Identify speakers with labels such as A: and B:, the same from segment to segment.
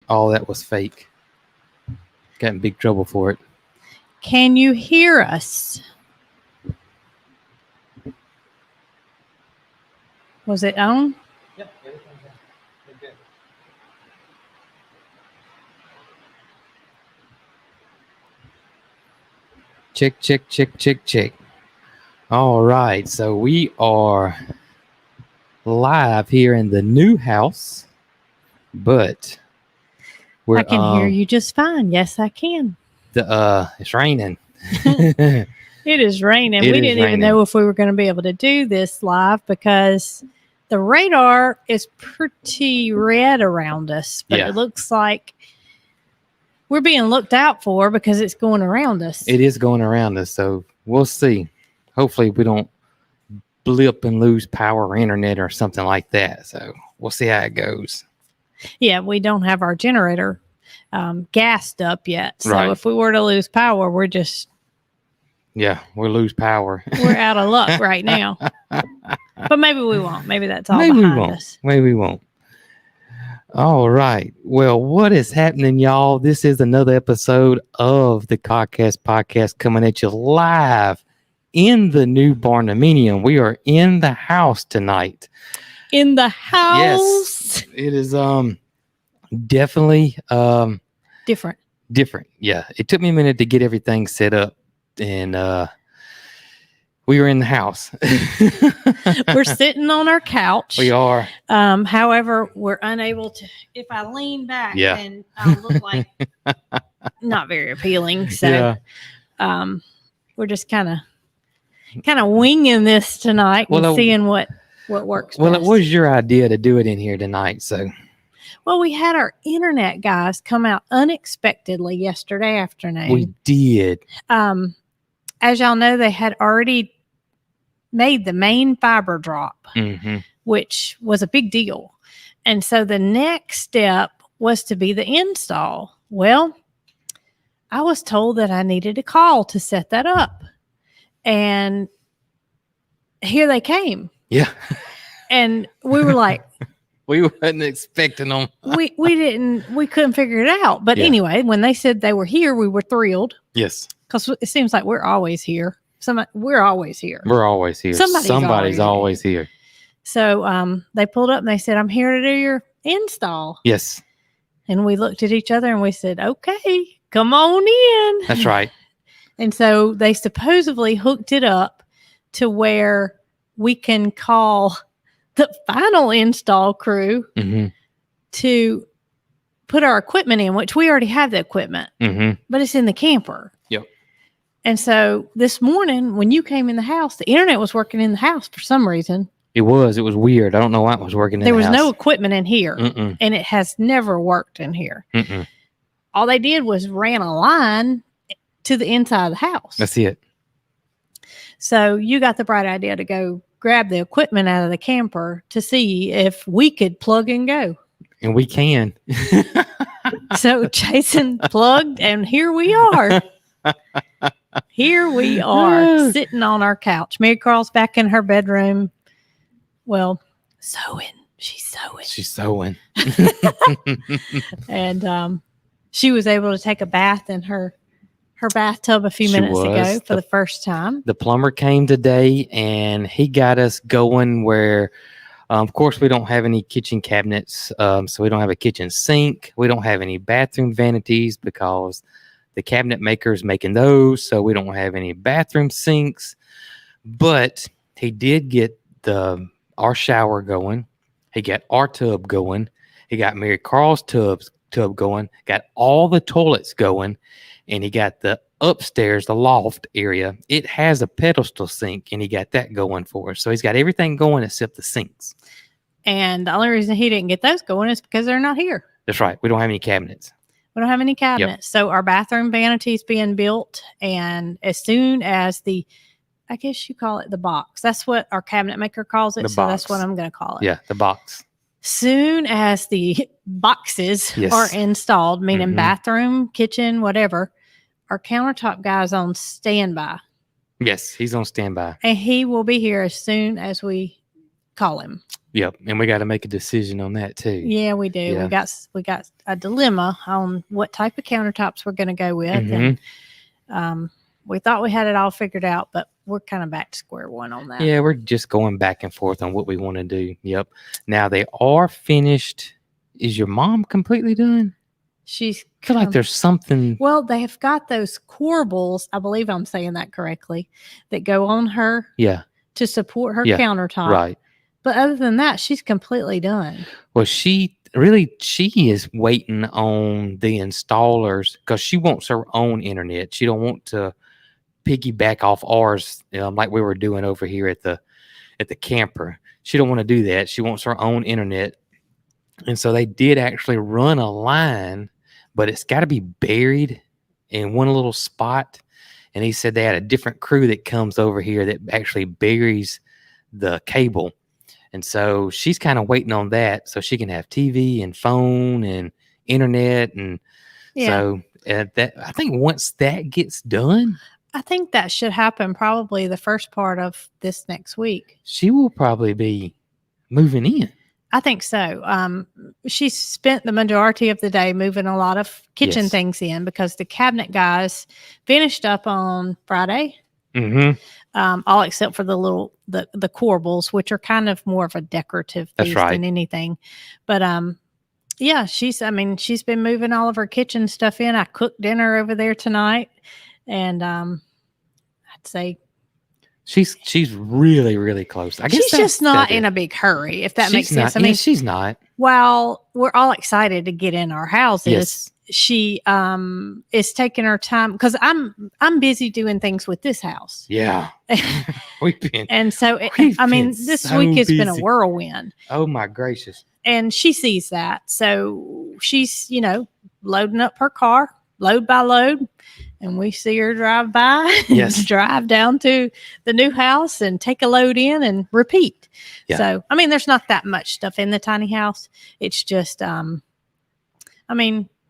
A: all that was fake. Got in big trouble for it.
B: Can you hear us? Was it on?
A: Yep, everything's good. Check. All right, so we are live here in the new house, but
B: I can hear you just fine. Yes, I can.
A: It's raining.
B: It is raining. We didn't even know if we were going to be able to do this live because the radar is pretty red around us, but it looks like we're being looked out for because it's going around us.
A: It is going around us, so we'll see. Hopefully we don't blip and lose power or internet or something like that. So we'll see how it goes.
B: Yeah, we don't have our generator gassed up yet. So if we were to lose power, we're just...
A: Yeah, we'll lose power.
B: We're out of luck right now. But maybe we won't. Maybe that's all behind us.
A: Maybe we won't. All right. Well, what is happening, y'all? This is another episode of the podcast coming at you live in the new Barndominium. We are in the house tonight.
B: In the house?
A: Yes. It is definitely different. Yeah. It took me a minute to get everything set up, and we were in the house.
B: We're sitting on our couch.
A: We are.
B: However, we're unable to. If I lean back, then I'll look like not very appealing. So we're just kind of winging this tonight and seeing what works.
A: Well,
B: best.
A: It was your idea to do it in here tonight, so.
B: Well, we had our internet guys come out unexpectedly yesterday afternoon.
A: We did.
B: As y'all know, they had already made the main fiber drop, which was a big deal. And so the next step was to be the install. Well, I was told that I needed a call to set that up. And here they came.
A: Yeah.
B: And we were like...
A: We wasn't expecting them.
B: we couldn't figure it out. But anyway, when they said they were here, we were thrilled.
A: Yes.
B: Because it seems like we're always here. We're always here.
A: We're always here. Somebody's always here.
B: So they pulled up and they said, "I'm here to do your install."
A: Yes.
B: And we looked at each other and we said, "Okay, come on in."
A: That's right.
B: And so they supposedly hooked it up to where we can call the final install crew to put our equipment in, which we already have the equipment, but it's in the camper.
A: Yep.
B: And so this morning when you came in the house, the internet was working in the house for some reason.
A: It was weird. I don't know why it was working in the house.
B: There was no equipment in here, and it has never worked in here. All they did was ran a line to the inside of the house.
A: That's it. So
B: you got the bright idea to go grab the equipment out of the camper to see if we could plug and go.
A: And we can.
B: So Jason plugged, and here we are. Here we are sitting on our couch. Mary Carl's back in her bedroom. Well, sewing. She's sewing. And she was able to take a bath in her bathtub a few minutes ago for the first time.
A: The plumber came today and he got us going where, of course, we don't have any kitchen cabinets. So we don't have a kitchen sink. We don't have any bathroom vanities because the cabinet maker is making those. So we don't have any bathroom sinks. But he did get our shower going. He got our tub going. He got Mary Carl's tub going. Got all the toilets going. And he got the upstairs, the loft area. It has a pedestal sink, and he got that going for us. So he's got everything going except the sinks.
B: And the only reason he didn't get those going is because they're not here.
A: That's right. We don't have any cabinets.
B: Yep. So our bathroom vanity is being built. And as soon as I guess you call it the box. That's what our cabinet maker calls it. So that's what I'm going to call it.
A: Yeah, the box.
B: Soon as the boxes are installed, meaning bathroom, kitchen, whatever, our countertop guy's on standby.
A: Yes, he's on standby.
B: And he will be here as soon as we call him.
A: Yep, and we got to make a decision on that too.
B: Yeah, we do.
A: Yeah.
B: We got a dilemma on what type of countertops we're going to go with, and we thought we had it all figured out, but we're kind of back to square one on that.
A: Yeah, we're just going back and forth on what we want to do. Yep. Now they are finished. Is your mom completely done? I feel like there's something.
B: Well, they have got those corbels, I believe I'm saying that correctly, that go on her.
A: Yeah.
B: To support her countertop.
A: Right.
B: But other than that, she's completely done.
A: Well, she is waiting on the installers because she wants her own internet. She don't want to piggyback off ours, like we were doing over here at the camper. She don't want to do that. She wants her own internet. And so they did actually run a line, but it's got to be buried in one little spot. And he said they had a different crew that comes over here that actually buries the cable. And so she's kind of waiting on that so she can have TV and phone and internet. And so that I think once that gets done,
B: I think that should happen probably the first part of this next week.
A: She will probably be moving in.
B: I think so. She spent the majority of the day moving a lot of kitchen things in because the cabinet guys finished up on Friday. All except for the corbels, which are kind of more of a decorative piece than anything. But yeah, she's been moving all of her kitchen stuff in. I cooked dinner over there tonight, and I'd say
A: she's really, really close. I guess
B: she's just not in a big hurry, if that makes sense. I mean,
A: she's not.
B: While we're all excited to get in our houses, she is taking her time because I'm busy doing things with this house.
A: Yeah, we've been,
B: and so this week has been a whirlwind.
A: Oh my gracious!
B: And she sees that, so she's loading up her car, load by load. And we see her drive by and drive down to the new house and take a load in and repeat. Yeah. So, there's not that much stuff in the tiny house. It's just,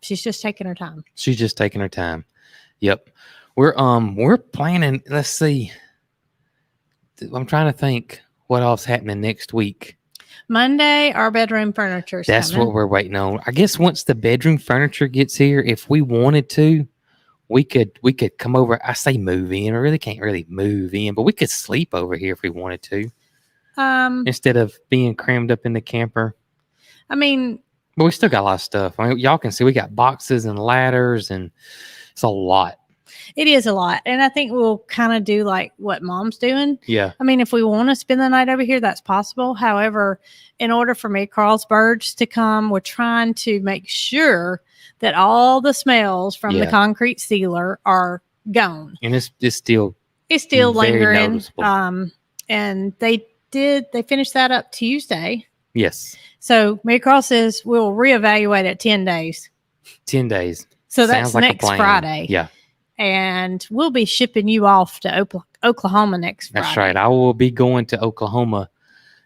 B: she's just taking her time.
A: She's just taking her time. Yep. We're planning, let's see. I'm trying to think what else happening next week.
B: Monday, our bedroom furniture.
A: That's coming. What we're waiting on. I guess once the bedroom furniture gets here, if we wanted to, we could come over. I say move in. I really can't really move in, but we could sleep over here if we wanted to. Instead of being crammed up in the camper. But we still got a lot of stuff. Y'all can see we got boxes and ladders, and it's a lot.
B: It is a lot. And I think we'll kind of do like what Mom's doing.
A: Yeah.
B: If we want to spend the night over here, that's possible. However, in order for me, Carl's birds to come, we're trying to make sure that all the smells from the concrete sealer are gone.
A: And it's still
B: lingering. Noticeable. And they finished that up Tuesday.
A: Yes.
B: So Mary Carl says we'll reevaluate at 10 days.
A: 10 days.
B: So that's like next Friday.
A: Yeah.
B: And we'll be shipping you off to Oklahoma next Friday.
A: That's right. I will be going to Oklahoma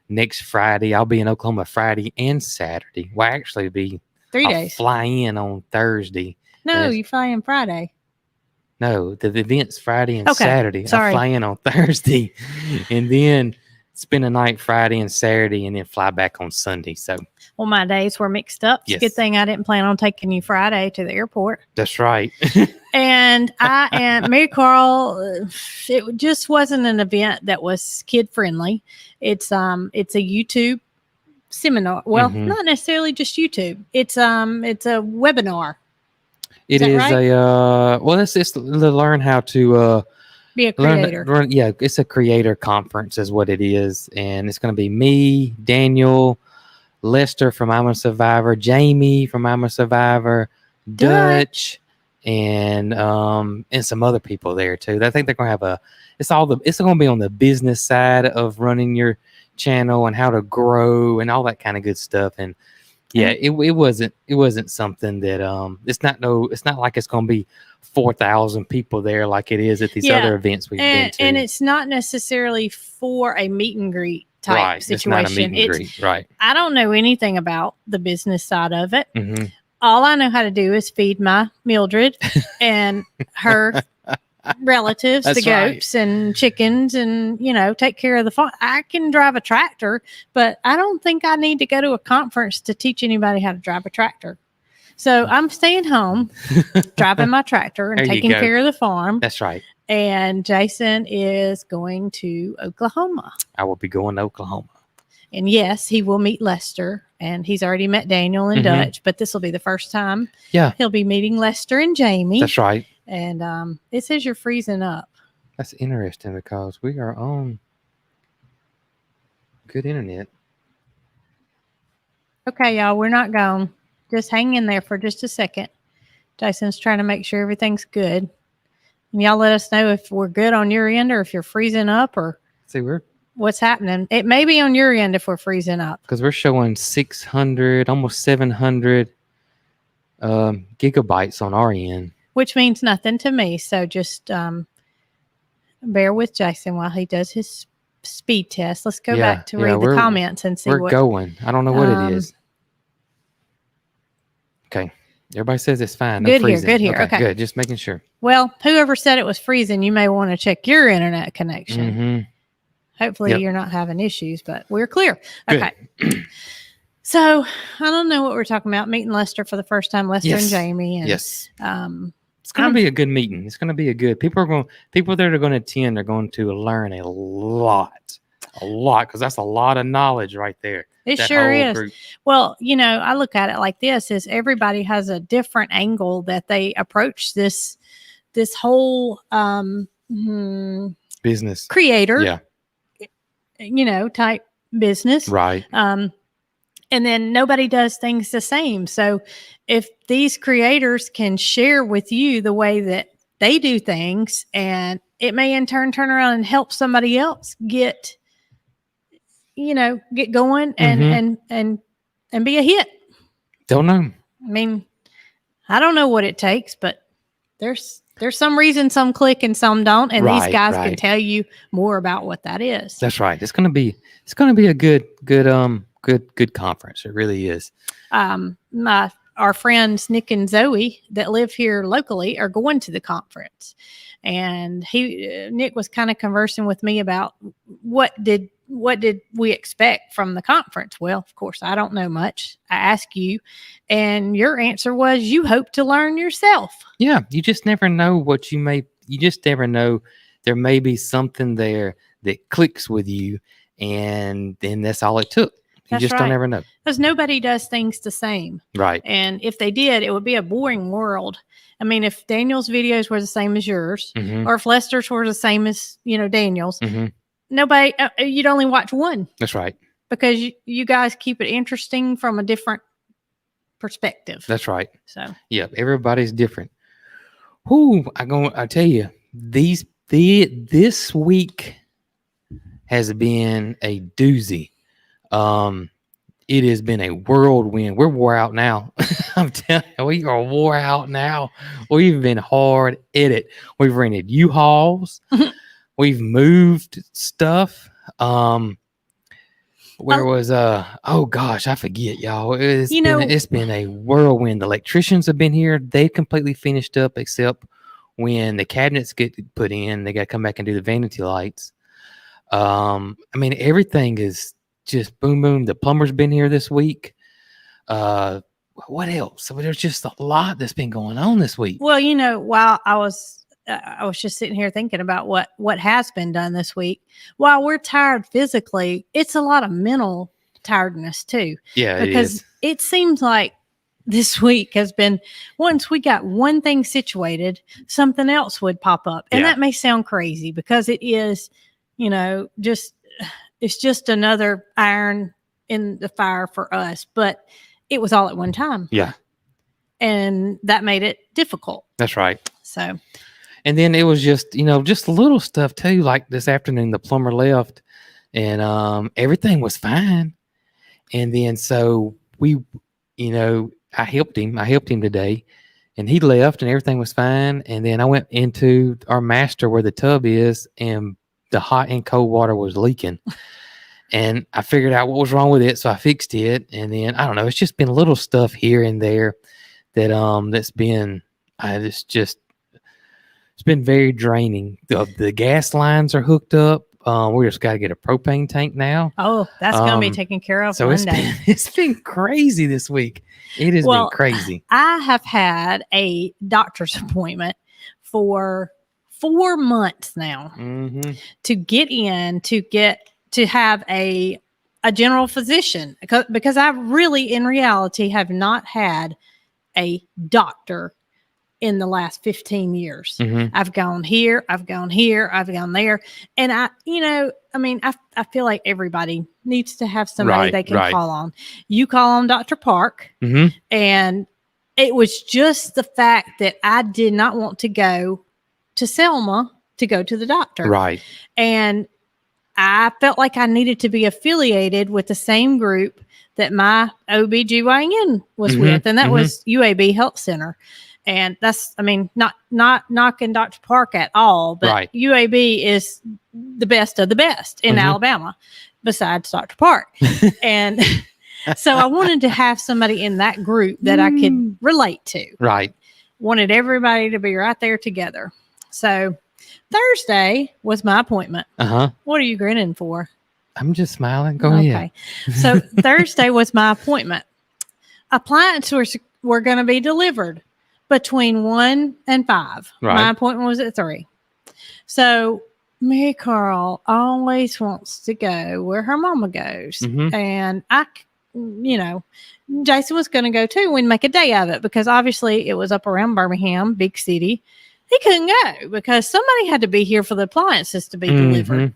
A: next Friday. I'll be in Oklahoma Friday and Saturday. Well, actually be
B: 3 days.
A: Fly in on Thursday.
B: No, you fly in Friday.
A: No, the event's Friday and Saturday.
B: Sorry.
A: I fly in on Thursday and then spend a night Friday and Saturday and then fly back on Sunday. So,
B: well, my days were mixed up. It's a good thing I didn't plan on taking you Friday to the airport.
A: That's right.
B: And Mary Carl, it just wasn't an event that was kid friendly. It's a YouTube seminar. Well, not necessarily just YouTube. It's a webinar.
A: It is right? It's to learn how to
B: be a creator.
A: It's a creator conference is what it is. And it's going to be me, Daniel, Lester from I'm a Survivor, Jamie from I'm a Survivor, Dutch, and some other people there too. I think they're going to have it's going to be on the business side of running your channel and how to grow and all that kind of good stuff. And it wasn't something that it's not like it's going to be 4,000 people there like it is at these other events we've been to.
B: And it's not necessarily for a meet and greet type situation.
A: It's not a meet and greet, right.
B: I don't know anything about the business side of it.
A: Mm-hmm.
B: All I know how to do is feed my Mildred and her relatives,
A: That's
B: the goats and chickens, and take care of the farm. I can drive a tractor, but I don't think I need to go to a conference to teach anybody how to drive a tractor. So I'm staying home, driving my tractor and taking care of the farm.
A: That's right.
B: And Jason is going to Oklahoma.
A: I will be going to Oklahoma.
B: And yes, he will meet Lester, and he's already met Daniel and Dutch, but this will be the first time he'll be meeting Lester and Jamie.
A: That's right.
B: And it says you're freezing up.
A: That's interesting because we are on good internet.
B: Okay, y'all, we're not gone. Just hang in there for just a second. Jason's trying to make sure everything's good. And y'all let us know if we're good on your end or if you're freezing up or what's happening. It may be on your end if we're freezing up.
A: Because we're showing 600, almost 700 gigabytes on our end.
B: Which means nothing to me. So just bear with Jason while he does his speed test. Let's go back to read the comments and see
A: we're going. I don't know what it is. Okay. Everybody says it's fine.
B: Good here. Okay.
A: Good. Just making sure.
B: Well, whoever said it was freezing, you may want to check your internet connection.
A: Mm-hmm.
B: Hopefully you're not having issues, but we're clear. Okay. So I don't know what we're talking about. Meeting Lester for the first time, Lester and Jamie. And,
A: it's going to be a good meeting. It's going to be a good. People that are going to attend are going to learn a lot, because that's a lot of knowledge right there.
B: It sure is. Group. Well, I look at it like this: is everybody has a different angle that they approach this whole
A: business
B: creator, type business,
A: right?
B: And then nobody does things the same. So if these creators can share with you the way that they do things, and it may in turn around and help somebody else get going and be a hit.
A: Don't know.
B: I mean, I don't know what it takes, but there's some reason some click and some don't, and these guys can tell you more about what that is.
A: That's right. It's gonna be a good conference. It really is.
B: Our friends Nick and Zoe that live here locally are going to the conference, and Nick was kind of conversing with me about what did we expect from the conference. Well, of course, I don't know much. I asked you, and your answer was you hope to learn yourself.
A: Yeah, you just never know you just never know. There may be something there that clicks with you, and then that's all it took. You just don't ever know.
B: Because nobody does things the same.
A: Right.
B: And if they did, it would be a boring world. I mean, if Daniel's videos were the same as yours, or if Lester's were the same as, Daniel's, nobody, you'd only watch one.
A: That's right.
B: Because you guys keep it interesting from a different perspective.
A: That's right.
B: So.
A: Yeah, everybody's different. I tell you, this week has been a doozy. It has been a whirlwind. We're wore out now. I'm telling you, we are wore out now. We've been hard at it. We've rented U-Hauls. We've moved stuff. Oh gosh, I forget, y'all. It's been a whirlwind. The electricians have been here. They completely finished up, except when the cabinets get put in, they got to come back and do the vanity lights. Everything is just boom, boom. The plumber's been here this week. What else? So there's just a lot that's been going on this week.
B: Well, while I was just sitting here thinking about what has been done this week. While we're tired physically, it's a lot of mental tiredness too.
A: Yeah,
B: because it seems like this week has been, once we got one thing situated, something else would pop up. And that may sound crazy because it is, it's just another iron in the fire for us, but it was all at one time.
A: Yeah.
B: And that made it difficult.
A: That's right.
B: So.
A: And then it was just, just little stuff too. Like this afternoon, the plumber left and everything was fine. And then so we, I helped him today and he left and everything was fine. And then I went into our master where the tub is and the hot and cold water was leaking. And I figured out what was wrong with it. So I fixed it. And then, I don't know, it's just been little stuff here and there that, that's been, it's just It's been very draining. The gas lines are hooked up. We just got to get a propane tank now.
B: Oh, that's going to be taken care of
A: so
B: one day.
A: It's been crazy this week. It has been crazy.
B: I have had a doctor's appointment for 4 months now to get in, to have a general physician, because I really, in reality, have not had a doctor in the last 15 years. I've gone here, I've gone here, I've gone there. And I feel like everybody needs to have somebody they can call on. You call on Dr. Park, and it was just the fact that I did not want to go to Selma to go to the doctor.
A: Right.
B: And I felt like I needed to be affiliated with the same group that my OBGYN was with, and that was UAB Health Center. And that's, not knocking Dr. Park at all, but UAB is the best of the best in Alabama, besides Dr. Park. And so I wanted to have somebody in that group that I could relate to.
A: Right.
B: Wanted everybody to be right there together. So Thursday was my appointment. What are you grinning for?
A: I'm just smiling. Go ahead.
B: So Thursday was my appointment. Appliances were going to be delivered between 1 and 5. Right. My appointment was at 3. So Mary Carl always wants to go where her mama goes. And Jason was going to go too. We'd make a day of it because obviously it was up around Birmingham, big city. He couldn't go because somebody had to be here for the appliances to be delivered.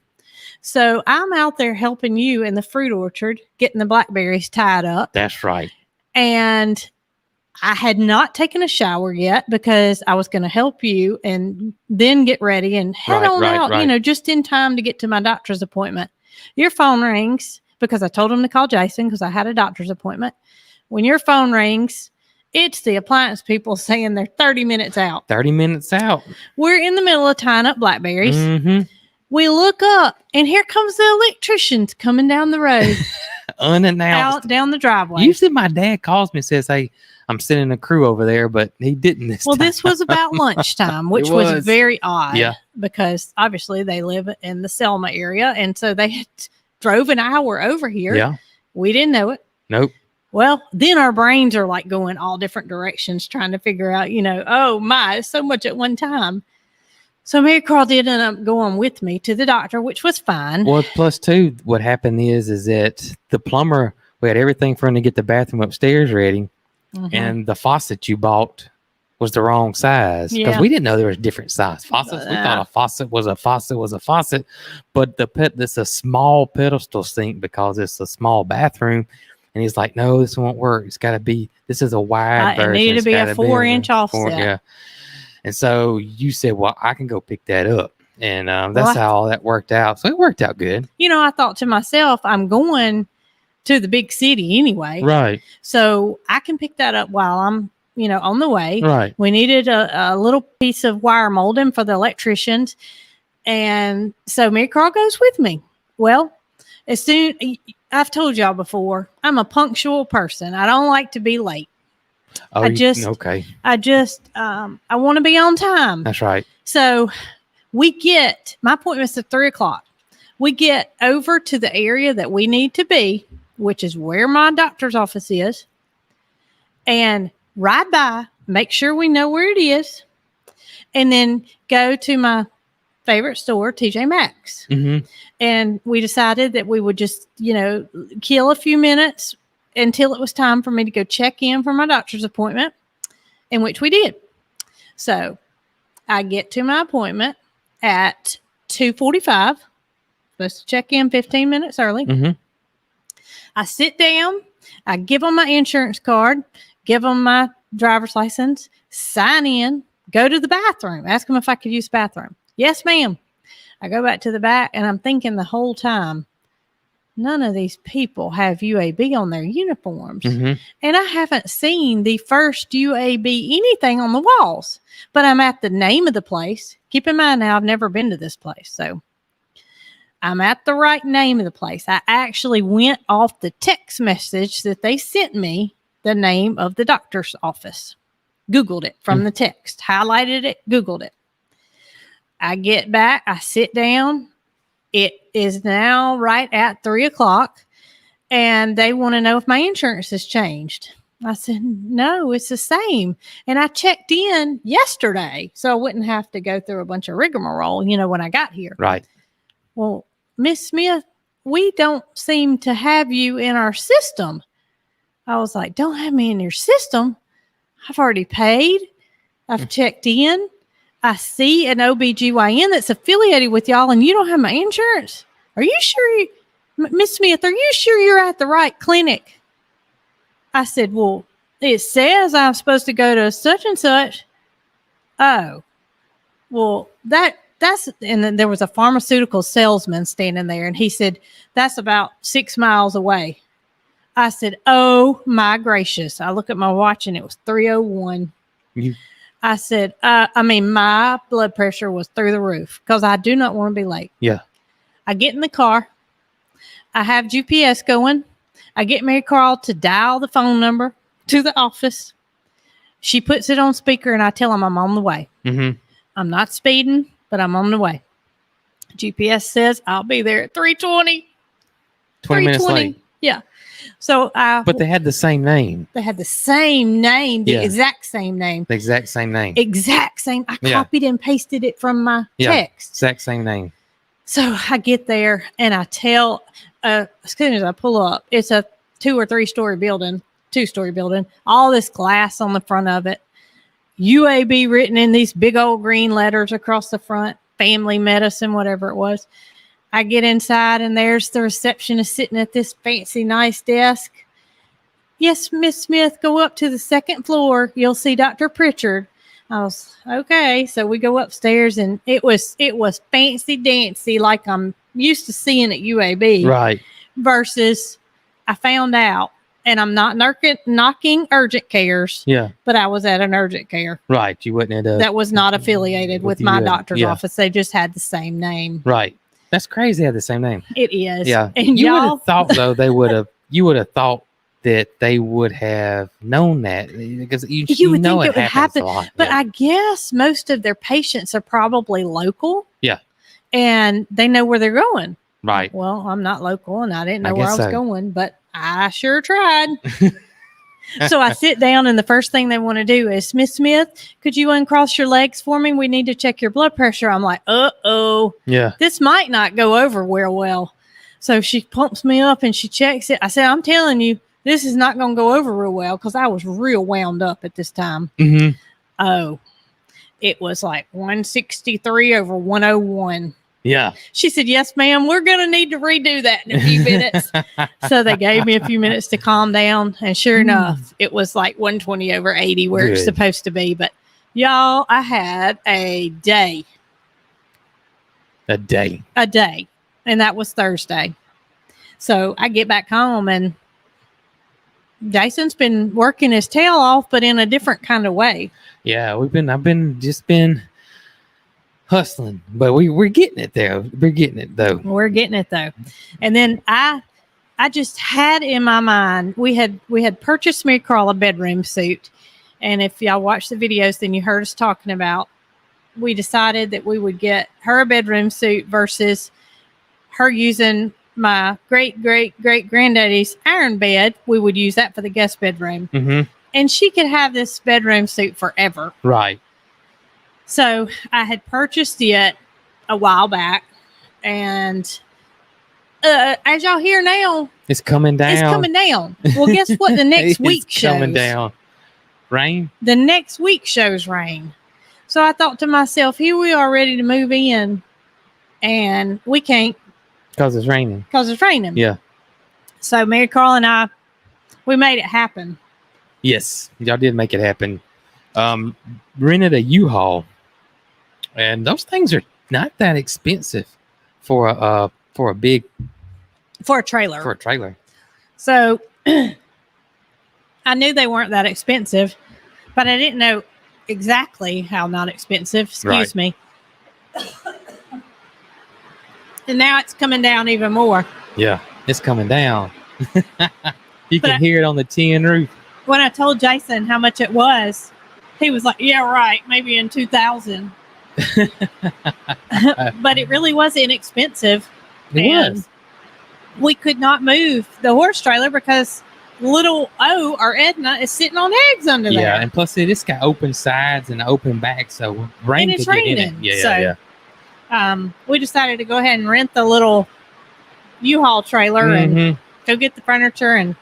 B: So I'm out there helping you in the fruit orchard, getting the blackberries tied up.
A: That's right.
B: And I had not taken a shower yet because I was going to help you and then get ready and head on out, just in time to get to my doctor's appointment. Your phone rings because I told him to call Jason because I had a doctor's appointment. When your phone rings, it's the appliance people saying they're 30 minutes out.
A: 30 minutes out.
B: We're in the middle of tying up blackberries. We look up and here comes the electricians coming down the road.
A: Unannounced.
B: Out down the driveway.
A: Usually my dad calls me and says, hey, I'm sending a crew over there, but he didn't this time.
B: This was about lunchtime, which was very odd. Yeah. Because obviously they live in the Selma area. And so they drove an hour over here.
A: Yeah.
B: We didn't know it.
A: Nope.
B: Well, then our brains are like going all different directions trying to figure out, oh my, so much at one time. So Mary Carl did end up going with me to the doctor, which was fine.
A: Well, plus two, what happened is that the plumber, we had everything for him to get the bathroom upstairs ready. And the faucet you bought was the wrong size because we didn't know there was different size faucets. We thought a faucet was a faucet, but this a small pedestal sink because it's a small bathroom. And he's like, no, this won't work. It's got to be, this is a wide version.
B: It needed to be a 4-inch offset.
A: Yeah. And so you said, well, I can go pick that up. And that's how all that worked out. So it worked out good.
B: I thought to myself, I'm going to the big city anyway.
A: Right.
B: So I can pick that up while I'm, on the way.
A: Right.
B: We needed a little piece of wire molding for the electricians. And so Mary Carl goes with me. Well, I've told y'all before, I'm a punctual person. I don't like to be late.
A: Oh,
B: I want to be on time.
A: That's right.
B: So my appointment's at 3:00. We get over to the area that we need to be, which is where my doctor's office is, and ride by, make sure we know where it is, and then go to my favorite store, TJ Maxx. And we decided that we would just, kill a few minutes until it was time for me to go check in for my doctor's appointment, in which we did. So I get to my appointment at 2:45. Supposed to check in 15 minutes early. I sit down. I give them my insurance card, give them my driver's license, sign in, go to the bathroom, ask them if I could use the bathroom. Yes, ma'am. I go back to the back and I'm thinking the whole time, none of these people have UAB on their uniforms. And I haven't seen the first UAB anything on the walls, but I'm at the name of the place. Keep in mind now, I've never been to this place. So I'm at the right name of the place. I actually went off the text message that they sent me, the name of the doctor's office. Googled it from the text, highlighted it, Googled it. I get back, I sit down. It is now right at 3:00, and they want to know if my insurance has changed. I said, no, it's the same. And I checked in yesterday, so I wouldn't have to go through a bunch of rigmarole, when I got here.
A: Right.
B: Well, Miss Smith, we don't seem to have you in our system. I was like, don't have me in your system. I've already paid. I've checked in. I see an OBGYN that's affiliated with y'all, and you don't have my insurance. Are you sure, Miss Smith, are you sure you're at the right clinic? I said, well, it says I'm supposed to go to such and such. Oh, well, that's, and then there was a pharmaceutical salesman standing there, and he said, that's about 6 miles away. I said, oh my gracious. I look at my watch and it was 3:01. I said, my blood pressure was through the roof because I do not want to be late.
A: Yeah.
B: I get in the car. I have GPS going. I get Mary Carl to dial the phone number to the office. She puts it on speaker, and I tell them I'm on the way.
A: Mm-hmm.
B: I'm not speeding, but I'm on the way. GPS says I'll be there at 3:20.
A: 20 minutes late.
B: Yeah. So
A: but they had the same name.
B: They had the same name, the exact same name.
A: The exact same name.
B: Exact same. I copied and pasted it from my text.
A: Exact same name.
B: So I get there and I tell, as soon as I pull up, it's a 2 or 3 story building, 2-story building, all this glass on the front of it, UAB written in these big old green letters across the front, family medicine, whatever it was. I get inside and there's the receptionist sitting at this fancy, nice desk. Yes, Miss Smith, go up to the 2nd floor. You'll see Dr. Pritchard. I was okay. So we go upstairs and it was fancy dancy like I'm used to seeing at UAB.
A: Right.
B: Versus I found out, and I'm not knocking urgent cares. Yeah. But I was at an urgent care.
A: Right. You wouldn't have
B: that was not affiliated with my doctor's office. They just had the same name.
A: Right. That's crazy. They had the same name.
B: It is.
A: Yeah. And you would have thought though you would have thought that they would have known that because you would know think it happens a lot.
B: But I guess most of their patients are probably local.
A: Yeah.
B: And they know where they're going.
A: Right.
B: Well, I'm not local and I didn't know where I was going, but I sure tried. So I sit down and the first thing they want to do is, Miss Smith, could you uncross your legs for me? We need to check your blood pressure. I'm like, uh-oh.
A: Yeah.
B: This might not go over real well. So she pumps me up and she checks it. I said, I'm telling you, this is not going to go over real well because I was real wound up at this time.
A: Mm-hmm.
B: Oh, it was like 163 over 101.
A: Yeah.
B: She said, yes, ma'am, we're going to need to redo that in a few minutes. So they gave me a few minutes to calm down. And sure enough, it was like 120 over 80 where it's supposed to be. But y'all, I had a day.
A: A day.
B: And that was Thursday. So I get back home and Jason's been working his tail off, but in a different kind of way.
A: Yeah, I've been hustling, but we're getting it there. We're getting it though. And then I just had in my mind, we had purchased Mary Carl a bedroom suit. And if y'all watch the videos, then you heard us talking about, we decided that we would get her a bedroom suit versus her using my great granddaddy's iron bed. We would use that for the guest bedroom. Mm-hmm. And
B: she could have this bedroom suit forever.
A: Right.
B: So I had purchased it a while back, and as y'all hear now,
A: it's coming down.
B: Well, guess what? The next week shows
A: coming down. Rain.
B: The next week shows rain. So I thought to myself, here we are ready to move in, and we can't
A: because it's raining.
B: Yeah. So Mary Carl and I, we made it happen.
A: Yes, y'all did make it happen. Rented a U-Haul. And those things are not that expensive for a trailer.
B: So I knew they weren't that expensive, but I didn't know exactly how not expensive. Excuse me. And now it's coming down even more.
A: Yeah, it's coming down. You can hear it on the tin roof.
B: When I told Jason how much it was, he was like, yeah, right. Maybe in 2000. But it really was inexpensive.
A: It was.
B: We could not move the horse trailer because little O or Edna is sitting on eggs under there.
A: Yeah, and plus it's got open sides and open back, so rain could get in it. Yeah.
B: We decided to go ahead and rent the little U-Haul trailer and go get the furniture, and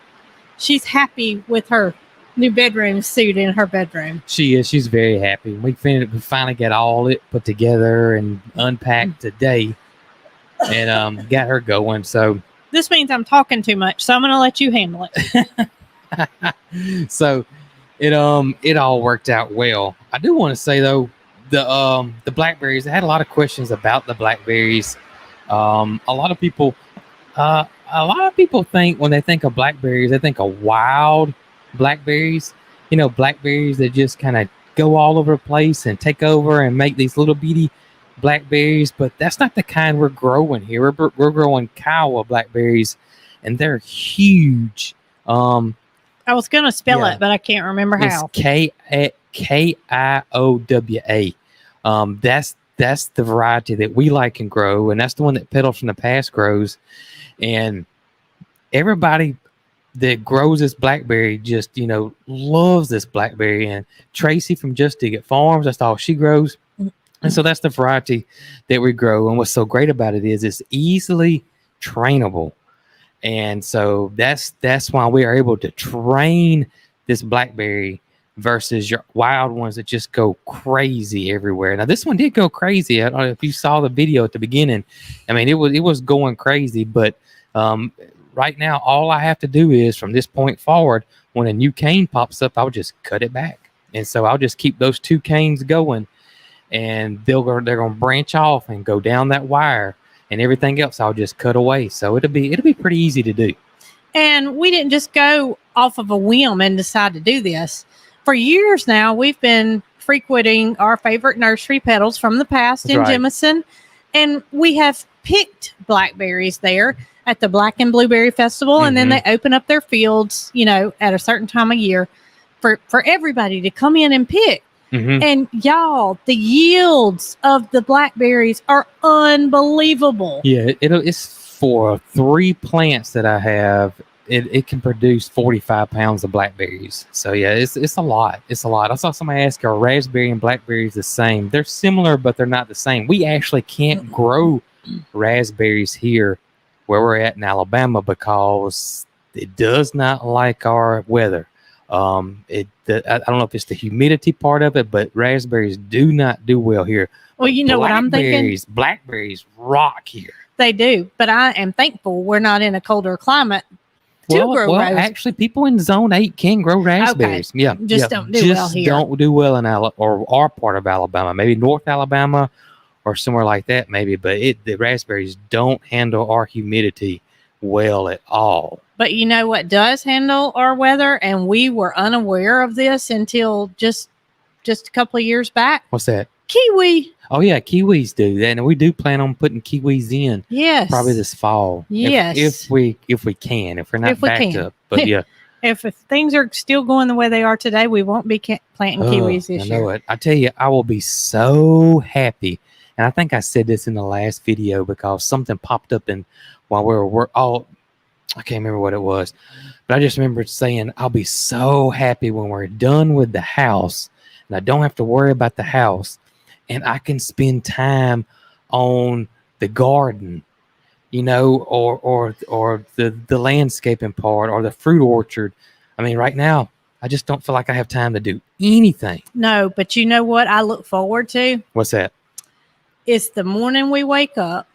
B: she's happy with her new bedroom suit in her bedroom.
A: She is. She's very happy. We finally got all it put together and unpacked today, and got her going. So
B: this means I'm talking too much, so I'm going to let you handle
A: it. So it all worked out well. I do want to say though, the blackberries. I had a lot of questions about the blackberries. A lot of people think when they think of blackberries, they think of wild blackberries. You know, blackberries that just kind of go all over the place and take over and make these little bitty blackberries, but that's not the kind we're growing here. We're growing Kiowa blackberries, and they're huge. I
B: was gonna spell it, but I can't remember how.
A: Kiowa. That's the variety that we like and grow, and that's the one that Pedal from the Past grows. And everybody that grows this blackberry just loves this blackberry. And Tracy from Just Dig It Farms, that's all she grows. And so that's the variety that we grow. And what's so great about it is it's easily trainable. And so that's why we are able to train this blackberry versus your wild ones that just go crazy everywhere. Now, this one did go crazy. I don't know if you saw the video at the beginning. I mean, it was going crazy. But right now, all I have to do is from this point forward, when a new cane pops up, I'll just cut it back. And so I'll just keep those two canes going. And they're going to branch off and go down that wire, and everything else I'll just cut away. So it'll be pretty easy to do.
B: And we didn't just go off of a whim and decide to do this. For years now, we've been frequenting our favorite nursery, Pedals from the Past in Jemison, and we have picked blackberries there at the Black and Blueberry Festival, and then they open up their fields, at a certain time of year for everybody to come in and pick. And y'all, the yields of the blackberries are unbelievable.
A: Yeah, it's for 3 plants that I have. It can produce 45 pounds of blackberries. So yeah, it's a lot. It's a lot. I saw somebody ask, are raspberry and blackberries the same? They're similar, but they're not the same. We actually can't grow raspberries here where we're at in Alabama because it does not like our weather. I don't know if it's the humidity part of it, but raspberries do not do well here.
B: Well, you know what I'm thinking?
A: Blackberries rock here.
B: They do, but I am thankful we're not in a colder climate to grow raspberries.
A: Actually, people in Zone 8 can grow raspberries. Okay. Yeah,
B: don't do well here.
A: Don't do well in our part of Alabama, maybe North Alabama or somewhere like that, maybe. But the raspberries don't handle our humidity well at all.
B: But you know what does handle our weather, and we were unaware of this until just a couple of years back.
A: What's that?
B: Kiwi.
A: Oh yeah, kiwis do that, and we do plan on putting kiwis in.
B: Yes,
A: probably this fall.
B: Yes,
A: if we can, if we're not backed up. But yeah,
B: if things are still going the way they are today, we won't be planting kiwis this year.
A: I know it. I tell you, I will be so happy. And I think I said this in the last video because something popped up while we were all. I can't remember what it was, but I just remember saying, I'll be so happy when we're done with the house and I don't have to worry about the house and I can spend time on the garden, or the landscaping part or the fruit orchard. I mean, right now, I just don't feel like I have time to do anything.
B: No, but you know what I look forward to?
A: What's that?
B: It's the morning we wake up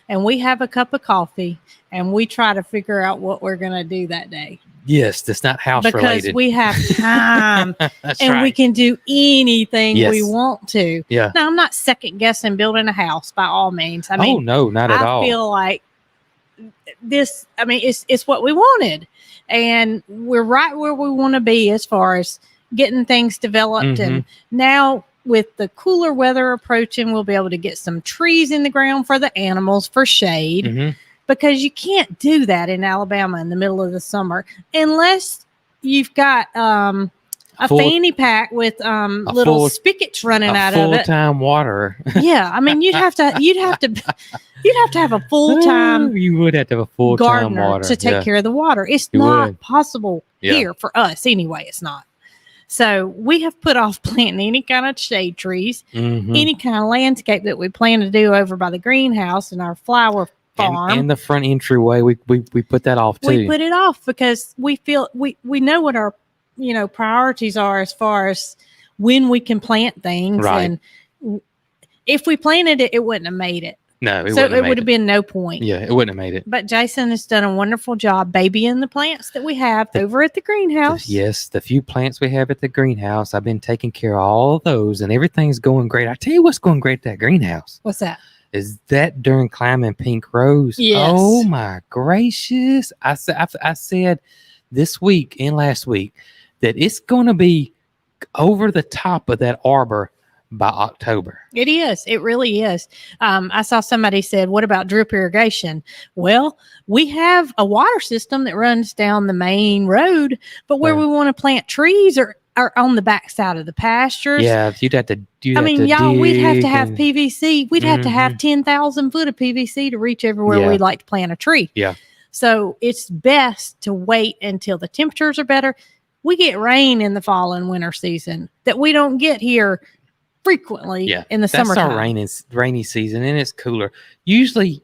B: and we have a cup of coffee and we try to figure out what we're going to do that day.
A: Yes, that's not house related.
B: Because we have time and we can do anything we want to.
A: Yeah.
B: Now, I'm not second guessing building a house by all means. I mean,
A: no, not at all.
B: I feel like this, it's what we wanted. And we're right where we want to be as far as getting things developed. And now with the cooler weather approaching, we'll be able to get some trees in the ground for the animals for shade. Because you can't do that in Alabama in the middle of the summer unless you've got a fanny pack with little spigots running out of it.
A: Full-time water.
B: Yeah, I mean, you'd have to have a full-time.
A: You would have to have a full-time
B: gardener
A: water
B: to take care of the water. It's not possible here for us anyway. It's not. So we have put off planting any kind of shade trees, any kind of landscape that we plan to do over by the greenhouse and our flower farm
A: and the front entryway. We put that off too.
B: We put it off because we feel we know what our priorities are as far as when we can plant things.
A: Right.
B: And if we planted it, it wouldn't have made it.
A: No,
B: it would have been no point.
A: Yeah, it wouldn't have made it.
B: But Jason has done a wonderful job babying the plants that we have over at the greenhouse.
A: Yes, the few plants we have at the greenhouse, I've been taking care of all of those, and everything's going great. I tell you what's going great at that greenhouse.
B: What's that?
A: Is that during climbing pink rose?
B: Yes.
A: Oh my gracious! I said this week and last week that it's going to be over the top of that arbor by October.
B: It is. It really is. I saw somebody said, what about drip irrigation? Well, we have a water system that runs down the main road, but where we want to plant trees are on the back side of the pastures.
A: Yeah, you'd have to
B: we'd have to have PVC. We'd have to have 10,000 foot of PVC to reach everywhere we'd like to plant a tree.
A: Yeah.
B: So it's best to wait until the temperatures are better. We get rain in the fall and winter season that we don't get here frequently in the summertime.
A: That's our rainy season, and it's cooler. Usually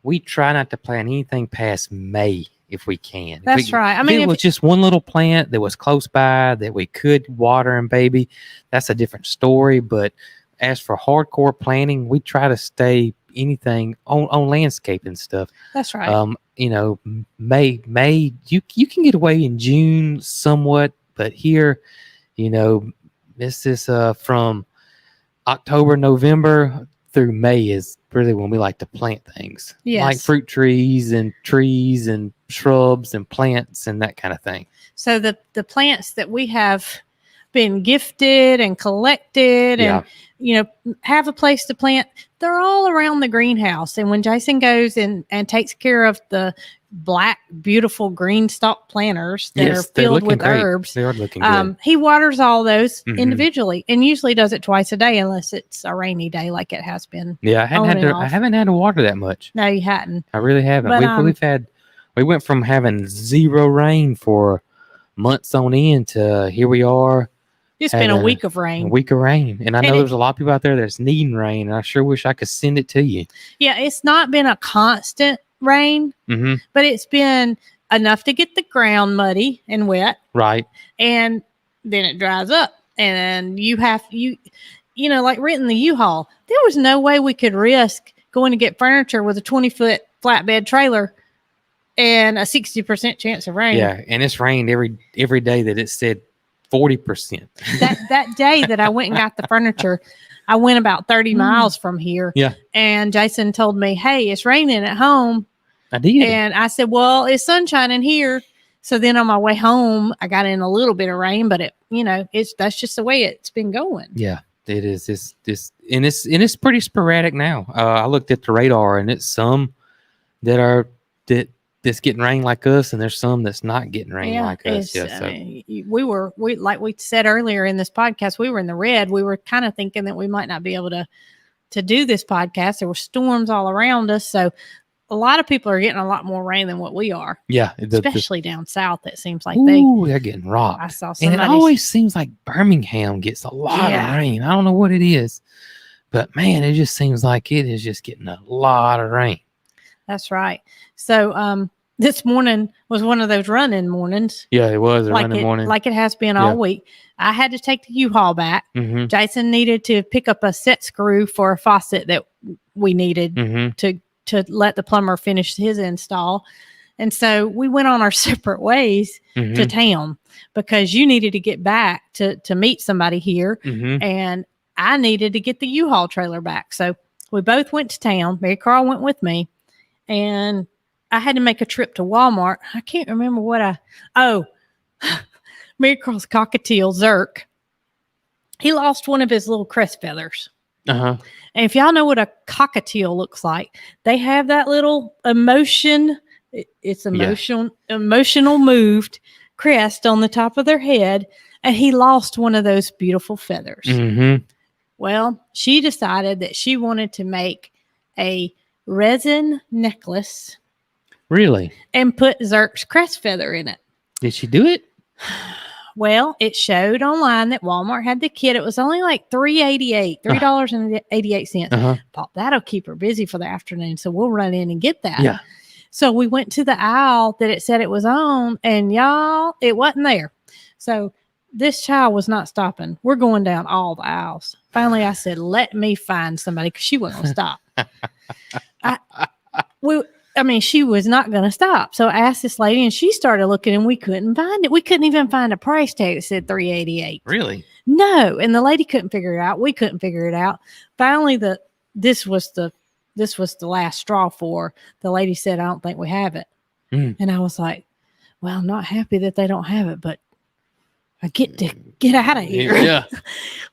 A: we try not to plant anything past May if we can.
B: That's right. I mean,
A: if it was just one little plant that was close by that we could water and baby, that's a different story. But as for hardcore planting, we try to stay anything on landscaping stuff.
B: That's right.
A: May you can get away in June somewhat, but here, this is from October, November through May is really when we like to plant things.
B: Yes.
A: Like fruit trees and shrubs and plants and that kind of thing.
B: So the plants that we have been gifted and collected and have a place to plant, they're all around the greenhouse. And when Jason goes and takes care of the black, beautiful green stalk planters that are filled with herbs,
A: they are looking good.
B: He waters all those individually and usually does it twice a day unless it's a rainy day like it has been.
A: Yeah, I haven't had to water that much.
B: No, you hadn't.
A: I really haven't.
B: But,
A: we went from having zero rain for months on end to here we are.
B: It's been a week of rain.
A: And I know there's a lot of people out there that's needing rain, and I sure wish I could send it to you.
B: Yeah, it's not been a constant rain, but it's been enough to get the ground muddy and wet.
A: Right.
B: And then it dries up. And like renting the U-Haul, there was no way we could risk going to get furniture with a 20-foot flatbed trailer and a 60% chance of rain.
A: Yeah, and it's rained every day that it said 40%.
B: That day that I went and got the furniture, I went about 30 miles from here.
A: Yeah.
B: And Jason told me, hey, it's raining at home.
A: I did.
B: And I said, well, it's sunshine in here. So then on my way home, I got in a little bit of rain, but that's just the way it's been going.
A: Yeah, it is. It's pretty sporadic now. I looked at the radar and it's some that's getting rain like us, and there's some that's not getting rain like us. Yeah, so.
B: We like we said earlier in this podcast, we were in the red. We were kind of thinking that we might not be able to do this podcast. There were storms all around us, so a lot of people are getting a lot more rain than what we are.
A: Yeah,
B: especially down south. It seems like
A: they're getting rocked.
B: I saw somebody,
A: and it always seems like Birmingham gets a lot of rain. I don't know what it is, but man, it just seems like it is just getting a lot of rain.
B: That's right. So, this morning was one of those running mornings.
A: Yeah, it was a running morning.
B: Like it has been all week. I had to take the U-Haul back. Jason needed to pick up a set screw for a faucet that we needed to let the plumber finish his install. And so we went on our separate ways to town because you needed to get back to meet somebody here. And I needed to get the U-Haul trailer back. So we both went to town. Mary Carl went with me. And I had to make a trip to Walmart. I can't remember Mary Carl's cockatiel, Zerk. He lost one of his little crest feathers. And if y'all know what a cockatiel looks like, they have that little emotional moved crest on the top of their head, and he lost one of those beautiful feathers. Well, she decided that she wanted to make a resin necklace.
A: Really?
B: And put Zerk's crest feather in it.
A: Did she do it?
B: Well, it showed online that Walmart had the kit. It was only like $3.88. Thought that'll keep her busy for the afternoon, so we'll run in and get that.
A: Yeah.
B: So we went to the aisle that it said it was on, and y'all, it wasn't there. So this child was not stopping. We're going down all the aisles. Finally, I said, let me find somebody, because she wasn't going to stop. She was not going to stop. So I asked this lady, and she started looking, and we couldn't find it. We couldn't even find a price tag that said $3.88.
A: Really?
B: No. And the lady couldn't figure it out. We couldn't figure it out. Finally, this was the last straw for. The lady said, I don't think we have it. And I was like, well, I'm not happy that they don't have it, but I get to get out of here.
A: Yeah.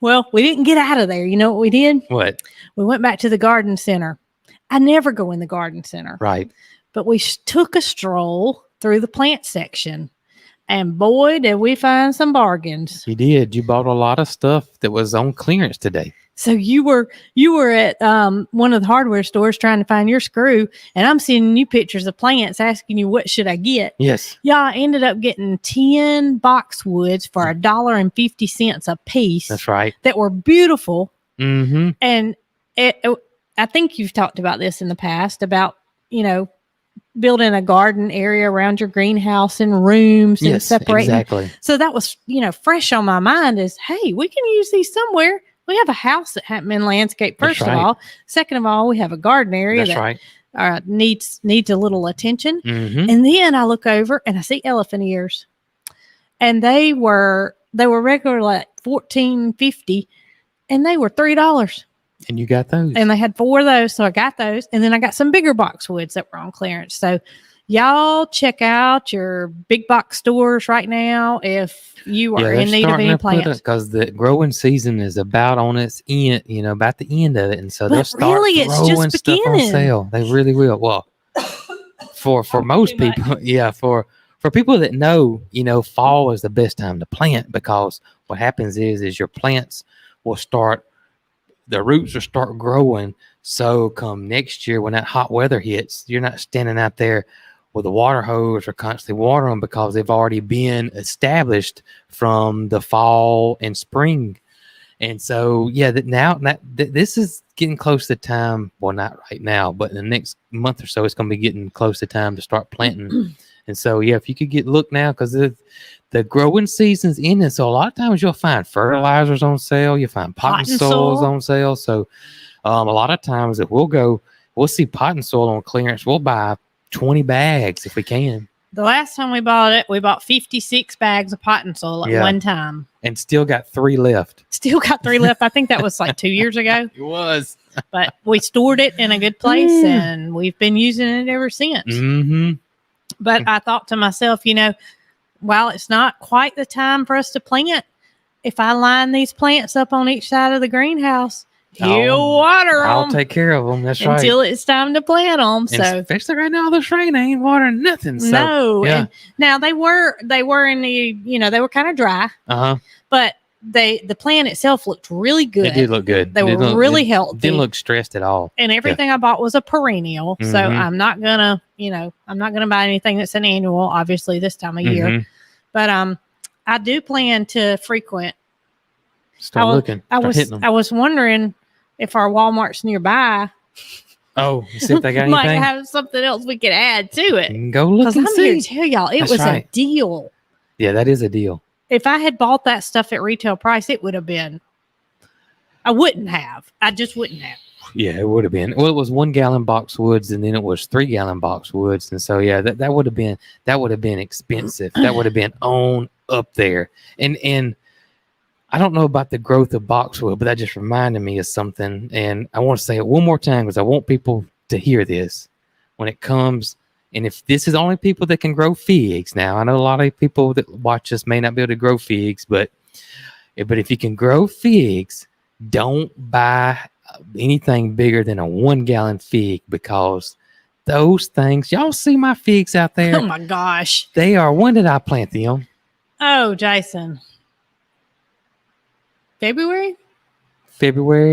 B: Well, we didn't get out of there. You know what we did?
A: What?
B: We went back to the garden center. I never go in the garden center.
A: Right.
B: But we took a stroll through the plant section, and boy, did we find some bargains.
A: You did. You bought a lot of stuff that was on clearance today.
B: So you were at one of the hardware stores trying to find your screw, and I'm sending you pictures of plants asking you, what should I get?
A: Yes.
B: Yeah, I ended up getting 10 boxwoods for $1.50 a piece.
A: That's right.
B: That were beautiful.
A: And
B: I think you've talked about this in the past about, building a garden area around your greenhouse and rooms and separating.
A: Exactly.
B: So that was, fresh on my mind is, hey, we can use these somewhere. We have a house that hasn't been landscaped, first of all. Second of all, we have a garden area that needs a little attention. And then I look over and I see elephant ears. And they were regular like $14.50, and they were $3.
A: And you got those.
B: And they had 4 of those. So I got those. And then I got some bigger boxwoods that were on clearance. So y'all check out your big box stores right now if you are in need of any plants.
A: Because the growing season is about on its end, about the end of it. And so they'll start throwing stuff on sale. They really will. Well, for most people, for people that know, fall is the best time to plant, because what happens is your plants will start, the roots will start growing. So come next year, when that hot weather hits, you're not standing out there with a water hose or constantly watering them, because they've already been established from the fall and spring. And so, this is getting close to time. Well, not right now, but in the next month or so, it's going to be getting close to time to start planting. And so, if you could look now, because the growing season's ending. So a lot of times you'll find fertilizers on sale. You'll find potting soils on sale. So a lot of times if we'll see potting soil on clearance, we'll buy 20 bags if we can.
B: The last time we bought it, we bought 56 bags of potting soil at one time.
A: And still got 3 left.
B: I think that was like 2 years ago.
A: It was.
B: But we stored it in a good place, and we've been using it ever since. But I thought to myself, while it's not quite the time for us to plant, if I line these plants up on each side of the greenhouse, he'll water them.
A: I'll take care of them. That's right.
B: Until it's time to plant them. So
A: especially right now, this rain ain't watering nothing. So,
B: no. And now they were in the, they were kind of dry. But the plant itself looked really good.
A: It did look good.
B: They were really healthy.
A: Didn't look stressed at all.
B: And everything I bought was a perennial. So I'm not gonna, buy anything that's an annual, obviously, this time of year. But I do plan to frequent.
A: Start looking.
B: I was wondering if our Walmart's nearby.
A: Oh, see if they got anything.
B: Might have something else we could add to it.
A: Go look and see.
B: Here to tell y'all, it was a deal.
A: Yeah, that is a deal.
B: If I had bought that stuff at retail price, it would have been. I wouldn't have. I just wouldn't have.
A: Yeah, it would have been. Well, it was 1 gallon boxwoods, and then it was 3 gallon boxwoods, and so that would have been expensive. That would have been on up there. And I don't know about the growth of boxwood, but that just reminded me of something. And I want to say it one more time because I want people to hear this when it comes. And if this is only people that can grow figs, now I know a lot of people that watch us may not be able to grow figs, but if you can grow figs, don't buy anything bigger than a 1 gallon fig, because those things, y'all see my figs out there?
B: Oh my gosh.
A: They are, when did I plant them?
B: Oh, Jason. February?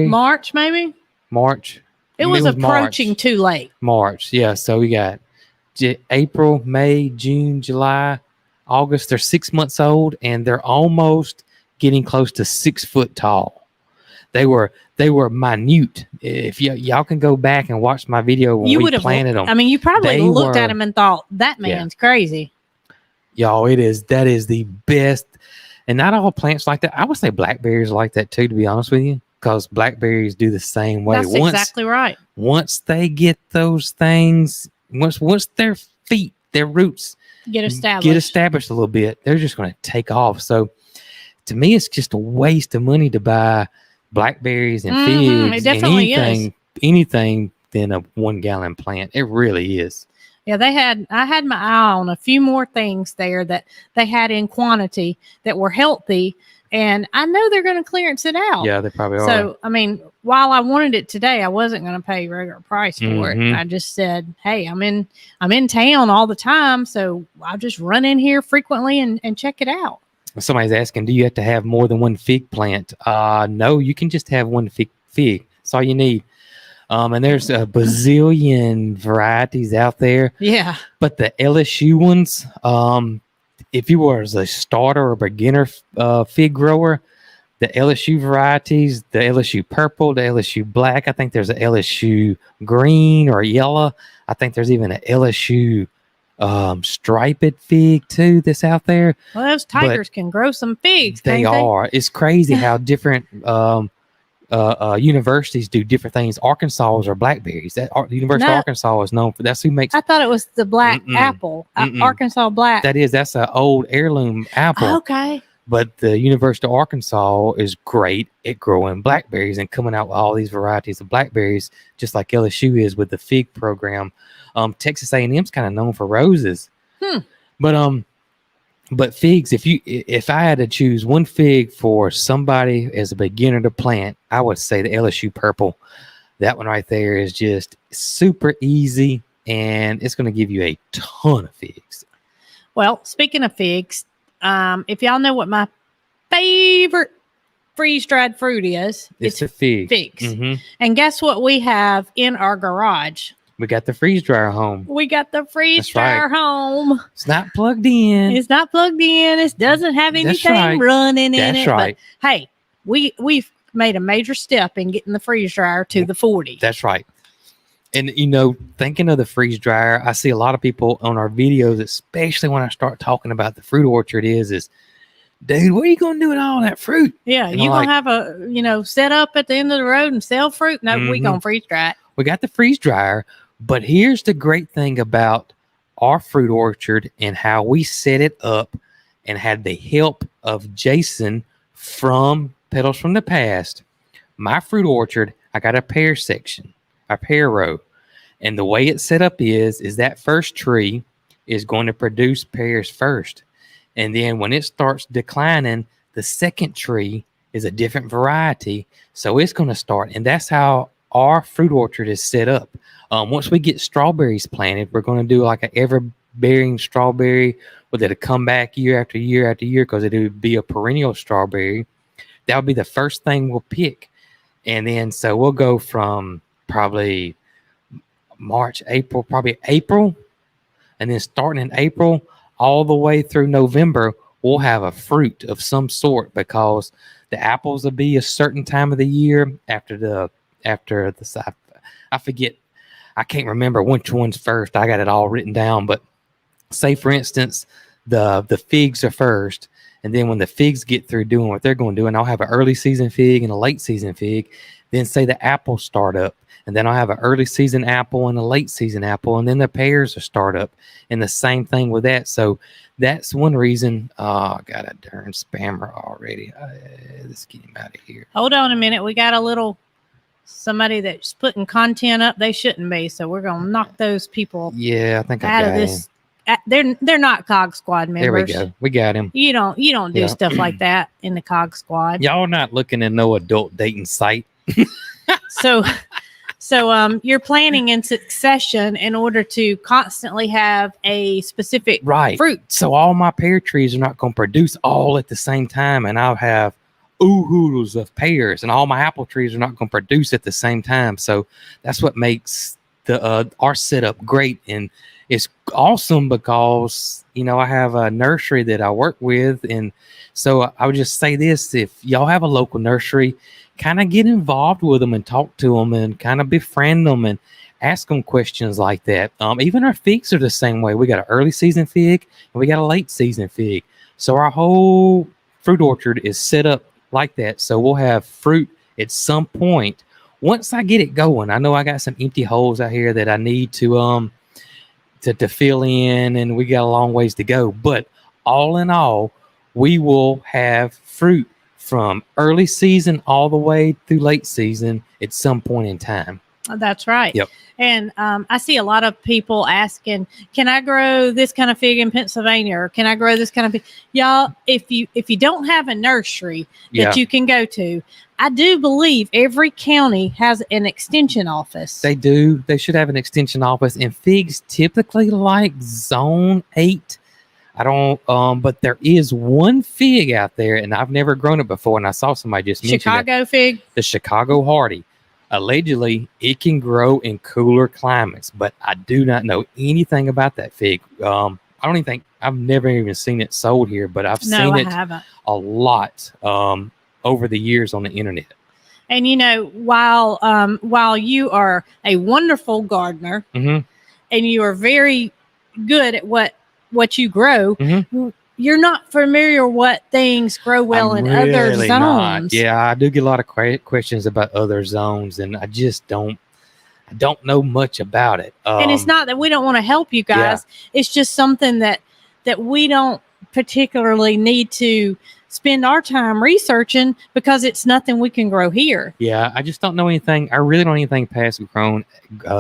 B: March, maybe?
A: March.
B: It was approaching too late.
A: March, yeah. So we got April, May, June, July, August. They're 6 months old, and they're almost getting close to 6 foot tall. They were minute. If y'all can go back and watch my video when we planted them.
B: I mean, you probably looked at them and thought, that man's crazy.
A: Y'all, that is the best. And not all plants like that. I would say blackberries like that too, to be honest with you, because blackberries do the same way.
B: That's exactly right.
A: Once they get those things, once their feet, their roots
B: get established
A: a little bit, they're just going to take off. So to me, it's just a waste of money to buy blackberries and figs.
B: It definitely is.
A: Anything than a 1 gallon plant. It really is.
B: Yeah, I had my eye on a few more things there that they had in quantity that were healthy, and I know they're going to clearance it out.
A: Yeah, they probably are.
B: So, I mean, while I wanted it today, I wasn't going to pay regular price for it. I just said, hey, I'm in town all the time, so I'll just run in here frequently and check it out.
A: Somebody's asking, do you have to have more than one fig plant? No, you can just have one fig. That's all you need. And there's a bazillion varieties out there.
B: Yeah.
A: But the LSU ones, if you were as a starter or beginner fig grower, the LSU varieties, the LSU purple, the LSU black, I think there's a LSU green or yellow. I think there's even a LSU striped fig too that's out there.
B: Well, those tigers can grow some figs.
A: They are. It's crazy how different universities do different things. Arkansas are blackberries. The University of Arkansas is known for that's who makes.
B: I thought it was the black apple, Arkansas black.
A: That's an old heirloom apple.
B: Okay.
A: But the University of Arkansas is great at growing blackberries and coming out with all these varieties of blackberries, just like LSU is with the fig program. Texas A&M is kind of known for roses. But figs, if I had to choose one fig for somebody as a beginner to plant, I would say the LSU purple. That one right there is just super easy, and it's going to give you a ton of figs.
B: Well, speaking of figs, if y'all know what my favorite freeze-dried fruit is,
A: it's a fig.
B: Figs. And guess what we have in our garage?
A: We got the freeze dryer home.
B: Home.
A: It's not plugged in.
B: It doesn't have anything running in it. Right. But hey, we've made a major step in getting the freeze dryer to the 40.
A: That's right. And thinking of the freeze dryer, I see a lot of people on our videos, especially when I start talking about the fruit orchard, is dude, what are you going to do with all that fruit?
B: Yeah, you going to have a set up at the end of the road and sell fruit? No, we going to freeze dry it.
A: We got the freeze dryer. But here's the great thing about our fruit orchard and how we set it up and had the help of Jason from Petals from the Past. My fruit orchard, I got a pear section, a pear row. And the way it's set up is that first tree is going to produce pears first. And then when it starts declining, the second tree is a different variety. So it's going to start. And that's how our fruit orchard is set up. Once we get strawberries planted, we're going to do like an ever-bearing strawberry where it'll come back year after year after year because it would be a perennial strawberry. That would be the first thing we'll pick. And then so we'll go from probably April, and then starting in April all the way through November, we'll have a fruit of some sort because the apples will be a certain time of the year after the I forget. I can't remember which one's first. I got it all written down, but say for instance, the figs are first, and then when the figs get through doing what they're going to do, and I'll have an early season fig and a late season fig, then say the apples start up, and then I'll have an early season apple and a late season apple, and then the pears will start up, and the same thing with that. So that's one reason. Oh, I got a darn spammer already. Let's get him out of here.
B: Hold on a minute. We got a little somebody that's putting content up they shouldn't be, so we're gonna knock those people
A: I think
B: out of this. They're not Cog Squad members.
A: There we go. We got him.
B: You don't do stuff like that in the Cog Squad.
A: Y'all not looking at no adult dating site.
B: So So you're planting in succession in order to constantly have a specific fruit.
A: So all my pear trees are not going to produce all at the same time, and I'll have oodles of pears, and all my apple trees are not going to produce at the same time. So that's what makes the our setup great, and it's awesome because I have a nursery that I work with, and so I would just say this: if y'all have a local nursery, kind of get involved with them and talk to them and kind of befriend them and ask them questions like that. Even our figs are the same way. We got an early season fig and we got a late season fig. So our whole fruit orchard is set up like that. So we'll have fruit at some point. Once I get it going, I know I got some empty holes out here that I need to fill in, and we got a long ways to go. But all in all, we will have fruit from early season all the way through late season at some point in time.
B: That's right.
A: Yep.
B: And I see a lot of people asking, can I grow this kind of fig in Pennsylvania, or can I grow this kind of fig? Y'all, if you don't have a nursery that you can go to, I do believe every county has an extension office.
A: They do. They should have an extension office. And figs typically like zone 8. I don't, but there is one fig out there, and I've never grown it before. And I saw somebody just mention
B: Chicago fig,
A: the Chicago Hardy. Allegedly, it can grow in cooler climates, but I do not know anything about that fig. I don't even think I've never even seen it sold here, but I've seen it a lot over the years on the internet.
B: And while you are a wonderful gardener, and you are very good at what you grow, you're not familiar what things grow well in other zones.
A: Not. Yeah, I do get a lot of questions about other zones, and I just don't know much about it.
B: And it's not that we don't want to help you guys. Yeah. It's just something that we don't particularly need to spend our time researching, because it's nothing we can grow here.
A: Yeah, I just don't know anything. I really don't know anything past grown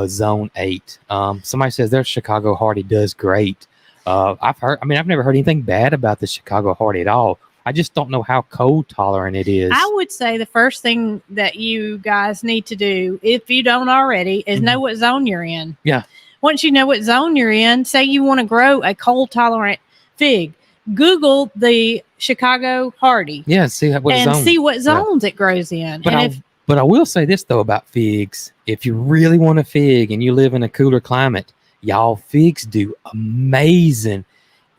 A: zone 8. Somebody says their Chicago Hardy does great. I've never heard anything bad about the Chicago Hardy at all. I just don't know how cold tolerant it is.
B: I would say the first thing that you guys need to do, if you don't already, is know what zone you're in.
A: Yeah.
B: Once you know what zone you're in, say you want to grow a cold tolerant fig, Google the Chicago Hardy.
A: Yeah, see what
B: zones it grows in.
A: But I will say this though about figs: if you really want a fig and you live in a cooler climate, y'all, figs do amazing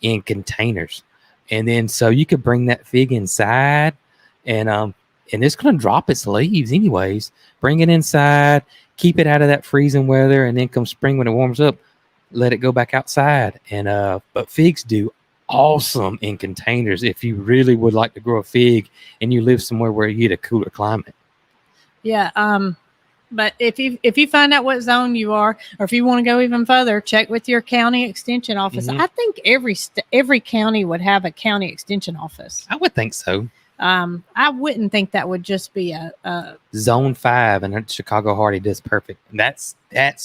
A: in containers. And then so you could bring that fig inside, and it's going to drop its leaves anyways. Bring it inside, keep it out of that freezing weather, and then come spring when it warms up, let it go back outside. And but figs do awesome in containers if you really would like to grow a fig and you live somewhere where you get a cooler climate.
B: Yeah. But if you find out what zone you are, or if you want to go even further, check with your county extension office. I think every county would have a county extension office.
A: I would think so.
B: I wouldn't think that would just be a
A: zone 5, and Chicago Hardy does perfect. That's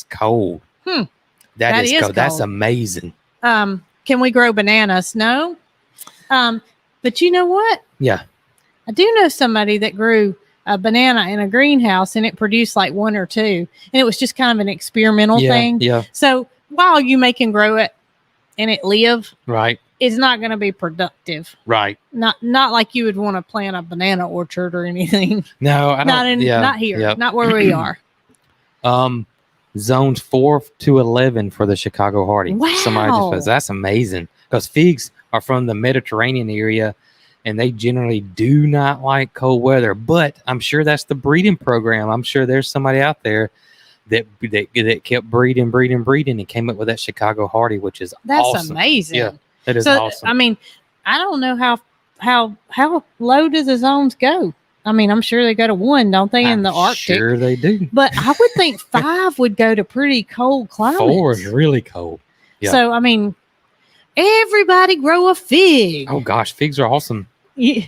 A: cold. That is cold. That's amazing.
B: Can we grow bananas? No. But you know what?
A: Yeah.
B: I do know somebody that grew a banana in a greenhouse, and it produced like 1 or 2, and it was just kind of an experimental thing.
A: Yeah.
B: So while you can grow it and it live,
A: right,
B: it's not going to be productive.
A: Right.
B: Not like you would want to plant a banana orchard or anything.
A: No, I don't.
B: Not here. Yep. Not where we are.
A: Zones 4 to 11 for the Chicago Hardy.
B: Wow.
A: Somebody just says that's amazing, because figs are from the Mediterranean area, and they generally do not like cold weather. But I'm sure that's the breeding program. I'm sure there's somebody out there that kept breeding and came up with that Chicago Hardy, which is awesome.
B: That's amazing.
A: Yeah, that is awesome.
B: I mean, I don't know how low do the zones go. I mean, I'm sure they go to 1, don't they, in the Arctic?
A: Sure they do.
B: But I would think 5 would go to pretty cold climates.
A: 4 is really cold. Yeah.
B: So, I mean, everybody grow a fig.
A: Oh, gosh, figs are awesome.
B: Yeah.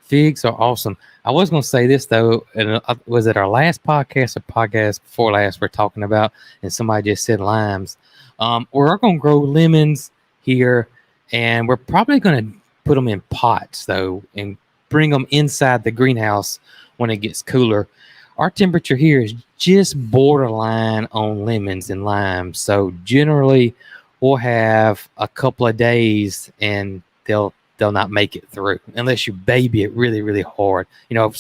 A: Figs are awesome. I was going to say this, though, and was it our last podcast or podcast before last we're talking about, and somebody just said limes. We're going to grow lemons here, and we're probably going to put them in pots, though, and bring them inside the greenhouse when it gets cooler. our temperature here is just borderline on lemons and limes. So generally, we'll have a couple of days, and they'll not make it through unless you baby it really, really hard. You know,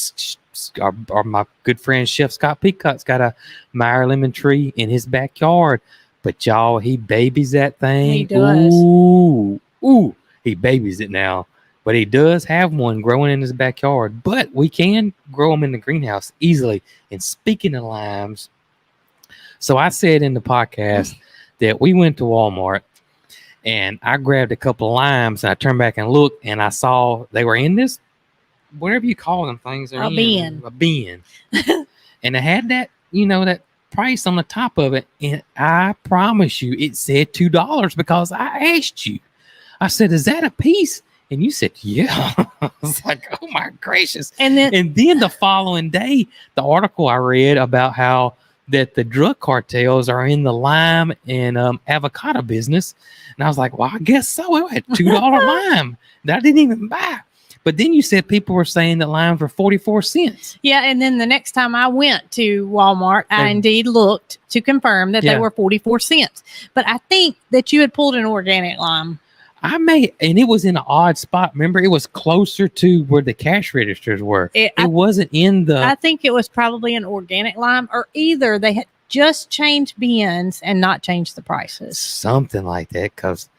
A: my good friend Chef Scott Peacock's got a Meyer lemon tree in his backyard, but y'all, he babies that thing.
B: He does.
A: Ooh, he babies it now. But he does have one growing in his backyard. But we can grow them in the greenhouse easily. And speaking of limes, so I said in the podcast that we went to Walmart and I grabbed a couple of limes and I turned back and looked and I saw they were in this, whatever you call them things.
B: A bin.
A: A bin. And it had that, you know, that price on the top of it. And I promise you, it said $2 because I asked you. I said, is that a piece? And you said, yeah. I was like, oh my gracious. And then the following day, the article I read about how that the drug cartels are in the lime and avocado business. And I was like, well, I guess so. It had $2 lime that I didn't even buy. But then you said people were saying that limes were 44 cents.
B: Yeah. And then the next time I went to Walmart, I indeed looked to confirm that they were 44 cents. But I think that you had pulled an organic lime.
A: And it was in an odd spot. Remember, it was closer to where the cash registers were. It wasn't in the...
B: I think it was probably an organic lime, or either they had just changed bins and not changed the prices.
A: Something like that, because,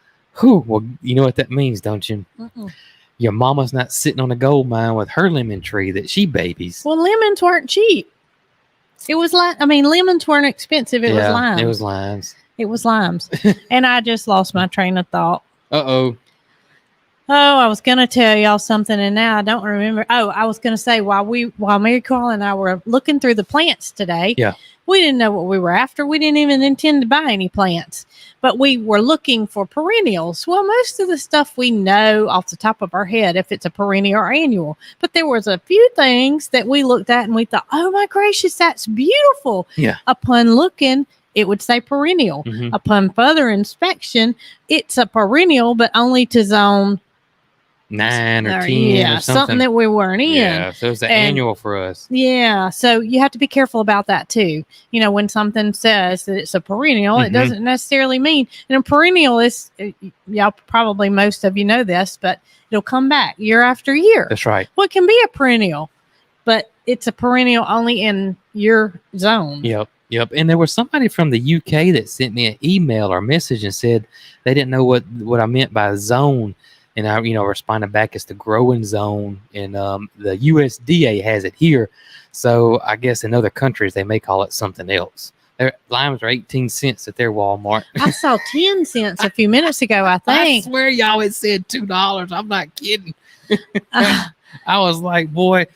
A: well, you know what that means, don't you? Mm-mm. Your mama's not sitting on a gold mine with her lemon tree that she babies.
B: Well, lemons weren't cheap. It was lemons weren't expensive. It was limes.
A: It was limes.
B: It was limes. And I just lost my train of thought.
A: Uh-oh.
B: Oh, I was going to tell y'all something, and now I don't remember. Oh, I was going to say, while Mary Carl and I were looking through the plants today, we didn't know what we were after. We didn't even intend to buy any plants, but we were looking for perennials. Well, most of the stuff we know off the top of our head, if it's a perennial or annual, but there was a few things that we looked at and we thought, oh my gracious, that's beautiful.
A: Yeah.
B: Upon looking, it would say perennial. Mm-hmm. Upon further inspection, it's a perennial, but only to zone
A: 9 or 10.
B: Yeah,
A: or
B: something that we weren't in.
A: Yeah, so it's an annual for us.
B: Yeah, so you have to be careful about that too. You know, when something says that it's a perennial, it doesn't necessarily mean. And a perennial is, y'all probably most of you know this, but it'll come back year after year.
A: That's right.
B: Well, it can be a perennial, but it's a perennial only in your zone.
A: Yep. And there was somebody from the UK that sent me an email or message and said they didn't know what I meant by zone. And I, responded back as the growing zone. And the USDA has it here. So I guess in other countries, they may call it something else. Their limes are 18 cents at their Walmart.
B: I saw 10 cents a few minutes ago, I think.
A: I swear y'all had said $2. I'm not kidding. I was like, boy,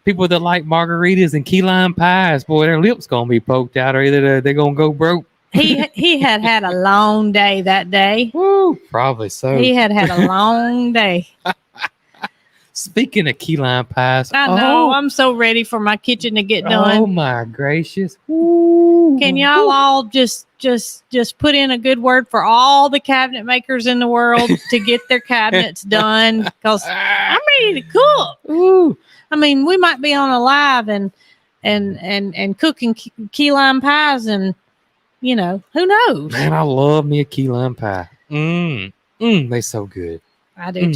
A: people that like margaritas and key lime pies, boy, their lips going to be poked out, or either they're going to go broke.
B: He had a long day that day.
A: Woo, probably so.
B: He had a long day.
A: Speaking of key lime pies,
B: I know. I'm so ready for my kitchen to get done.
A: Oh my gracious! Woo,
B: can y'all all just put in a good word for all the cabinet makers in the world to get their cabinets done? Because I'm ready to cook.
A: Ooh.
B: I mean, we might be on a live and cooking key lime pies, and who knows?
A: Man, I love me a key lime pie. They so good.
B: I do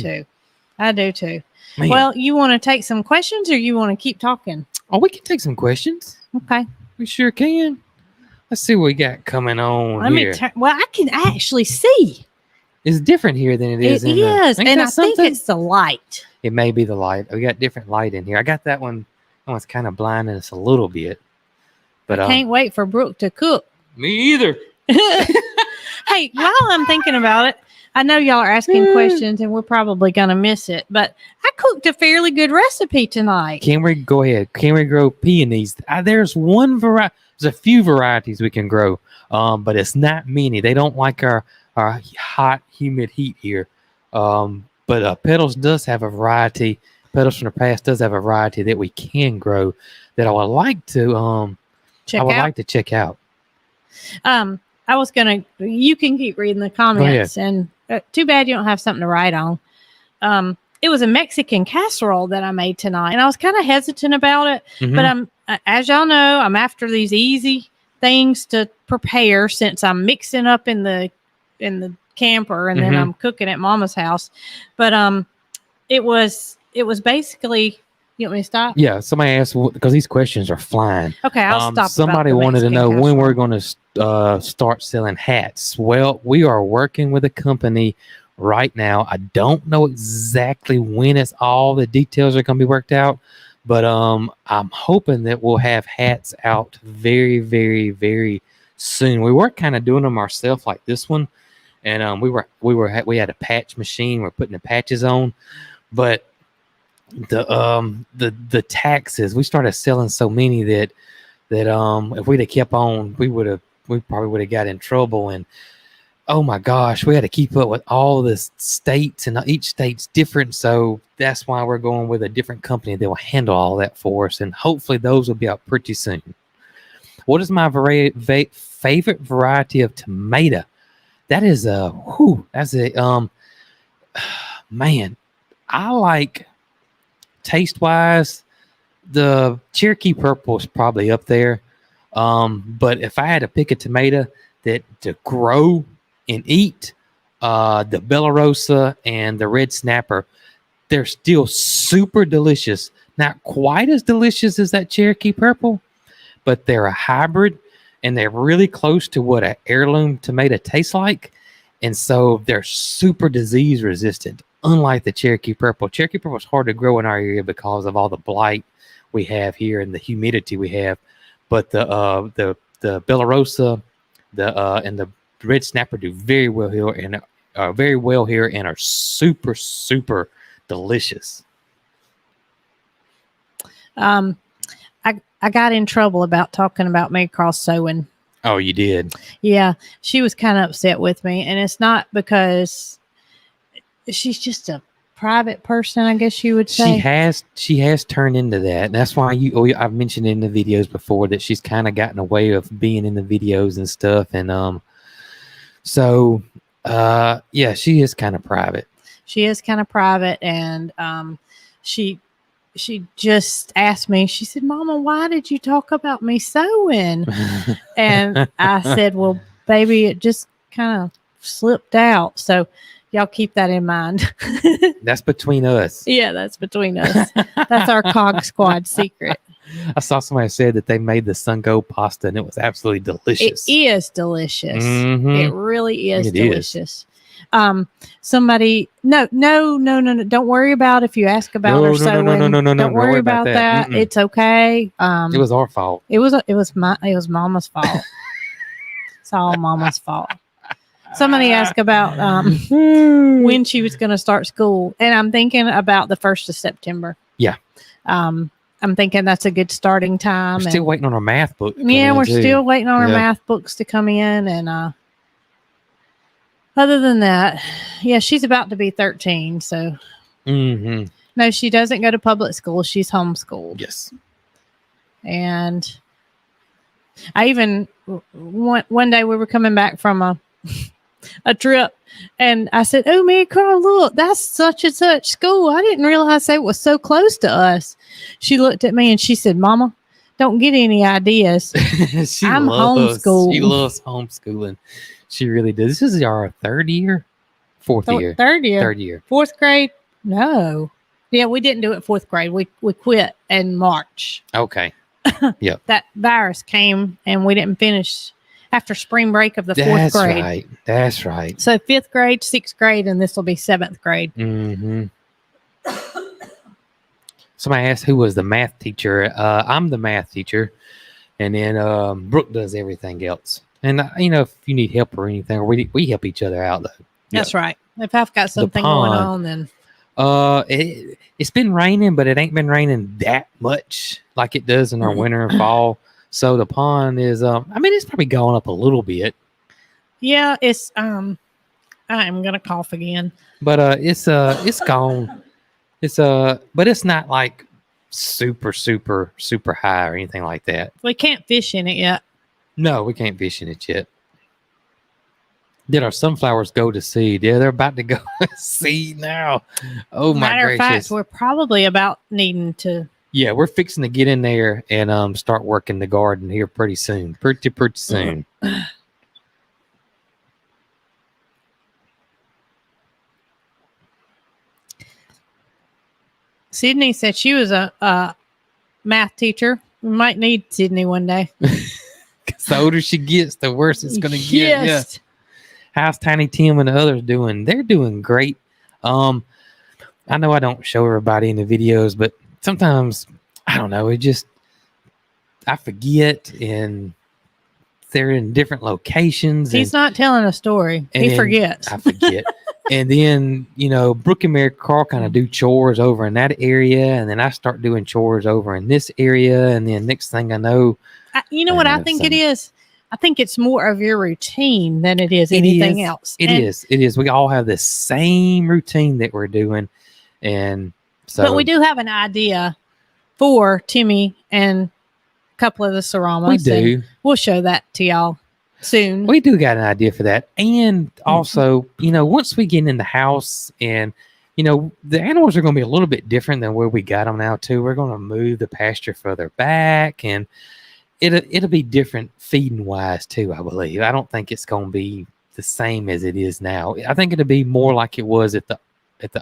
B: too. Man. Well, you want to take some questions, or you want to keep talking?
A: Oh, we can take some questions.
B: Okay,
A: we sure can. Let's see what we got coming on here.
B: I can actually see.
A: It's different here than it is.
B: It is, and I think it's the light.
A: It may be the light. We got different light in here. I got that one. Oh, it's kind of blinding us a little bit. But
B: I can't wait for Brooke to cook.
A: Me either.
B: Hey, while I'm thinking about it, I know y'all are asking questions, and we're probably going to miss it, but I cooked a fairly good recipe tonight.
A: Can we go ahead? Can we grow peonies? There's one variety. There's a few varieties we can grow, but it's not many. They don't like our hot, humid heat here. But Petals does have a variety. Petals from the Past does have a variety that we can grow that I would like to check out. You can keep reading the comments, and too bad you don't have something to write on.
B: it was a Mexican casserole that I made tonight, and I was kind of hesitant about it.
A: Mm-hmm.
B: But as y'all know, I'm after these easy things to prepare since I'm mixing up in the camper and then I'm cooking at Mama's house. But it was basically. You want me to stop?
A: Yeah, somebody asked because these questions are flying.
B: Okay, I'll stop.
A: Somebody wanted to know when we're going to start selling hats. Well, we are working with a company right now. I don't know exactly when all the details are going to be worked out, but I'm hoping that we'll have hats out very, very, very soon. We were kind of doing them ourselves, like this one, and we had a patch machine. We're putting the patches on, but the taxes, we started selling so many that if we'd have kept on, we probably would have got in trouble. And oh my gosh, we had to keep up with all the states, and each state's different, so that's why we're going with a different company that will handle all that for us, and hopefully those will be out pretty soon. What is my favorite variety of tomato? That's a man, I like, taste wise, the Cherokee Purple is probably up there. But if I had to pick a tomato that to grow and eat, the Bella Rosa and the Red Snapper, they're still super delicious. Not quite as delicious as that Cherokee Purple, but they're a hybrid and they're really close to what an heirloom tomato tastes like. And so they're super disease resistant. Unlike the Cherokee Purple. Cherokee Purple is hard to grow in our area because of all the blight we have here and the humidity we have. But the Bella Rosa, and the Red Snapper do very well here and are super, super delicious.
B: I got in trouble about talking about Maycross sewing.
A: Oh, you did?
B: Yeah, she was kind of upset with me, and it's not because she's just a private person, I guess you would say.
A: She has turned into that. And that's why I've mentioned in the videos before that she's kind of gotten away of being in the videos and stuff. And yeah, she is kind of private.
B: She is kind of private, and she just asked me. She said, "Mama, why did you talk about me sewing?" And I said, "Well, baby, it just kind of slipped out." So y'all keep that in mind.
A: That's between us.
B: Yeah, that's between us. That's our Cog Squad secret.
A: I saw somebody said that they made the Sungo pasta and it was absolutely delicious.
B: It is delicious.
A: Mm-hmm.
B: It really is delicious. Somebody, no. Don't worry about if you ask about her sewing.
A: No.
B: Don't worry about that. Mm-mm. It's okay.
A: It was our fault.
B: It was Mama's fault. It's all Mama's fault. Somebody asked about when she was going to start school, and I'm thinking about the 1st of September.
A: Yeah.
B: I'm thinking that's a good starting time.
A: We're still waiting on our math book.
B: Yeah, we're still waiting on our math books to come in, and other than that, yeah, she's about to be 13, so.
A: Mm-hmm.
B: No, she doesn't go to public school. She's homeschooled.
A: Yes.
B: And I even, one day we were coming back from a trip, and I said, "Oh, Mary Carl, look, that's such and such school. I didn't realize it was so close to us." She looked at me and she said, "Mama, don't get any ideas. I'm homeschooled."
A: She loves homeschooling. She really does. This is our third year.
B: 3rd year. 4th grade? No. Yeah, we didn't do it 4th grade. We quit in March.
A: Okay. Yep.
B: That virus came and we didn't finish after spring break of the 4th grade.
A: That's right.
B: So 5th grade, 6th grade, and this will be 7th grade.
A: Mm-hmm. Somebody asked who was the math teacher. I'm the math teacher, and then Brooke does everything else. And if you need help or anything, or we help each other out though.
B: That's right. If I've got something going on, then
A: it's been raining, but it ain't been raining that much like it does in our winter and fall. So the pond is it's probably going up a little bit.
B: Yeah, it's I'm gonna cough again.
A: But it's gone. But it's not like super, super, super high or anything like that.
B: We can't fish in it yet.
A: No, we can't fish in it yet. Did our sunflowers go to seed? Yeah, they're about to go to seed now. Oh my
B: Matter of
A: gracious.
B: fact, we're probably about needing to.
A: Yeah, we're fixing to get in there and start working the garden here pretty soon. Pretty soon.
B: Sydney said she was a math teacher. We might need Sydney one day.
A: Because the older she gets, the worse it's going to get.
B: Yes.
A: Yeah. How's Tiny Tim and the others doing? They're doing great. I know I don't show everybody in the videos, but sometimes, I don't know, I forget, and they're in different locations.
B: He's not telling a story. He forgets.
A: I forget. And then, Brooke and Mary Carl kind of do chores over in that area, and then I start doing chores over in this area, and then next thing I know...
B: you know what I think it is? I think it's more of your routine than it is anything else.
A: It is. We all have the same routine that we're doing, and so...
B: But we do have an idea for Timmy and a couple of the Saramas.
A: We do.
B: We'll show that to y'all soon.
A: We do got an idea for that. And also, once we get in the house and, the animals are going to be a little bit different than where we got them now too. We're going to move the pasture further back, and it'll be different feeding wise too, I believe. I don't think it's going to be the same as it is now. I think it'll be more like it was at the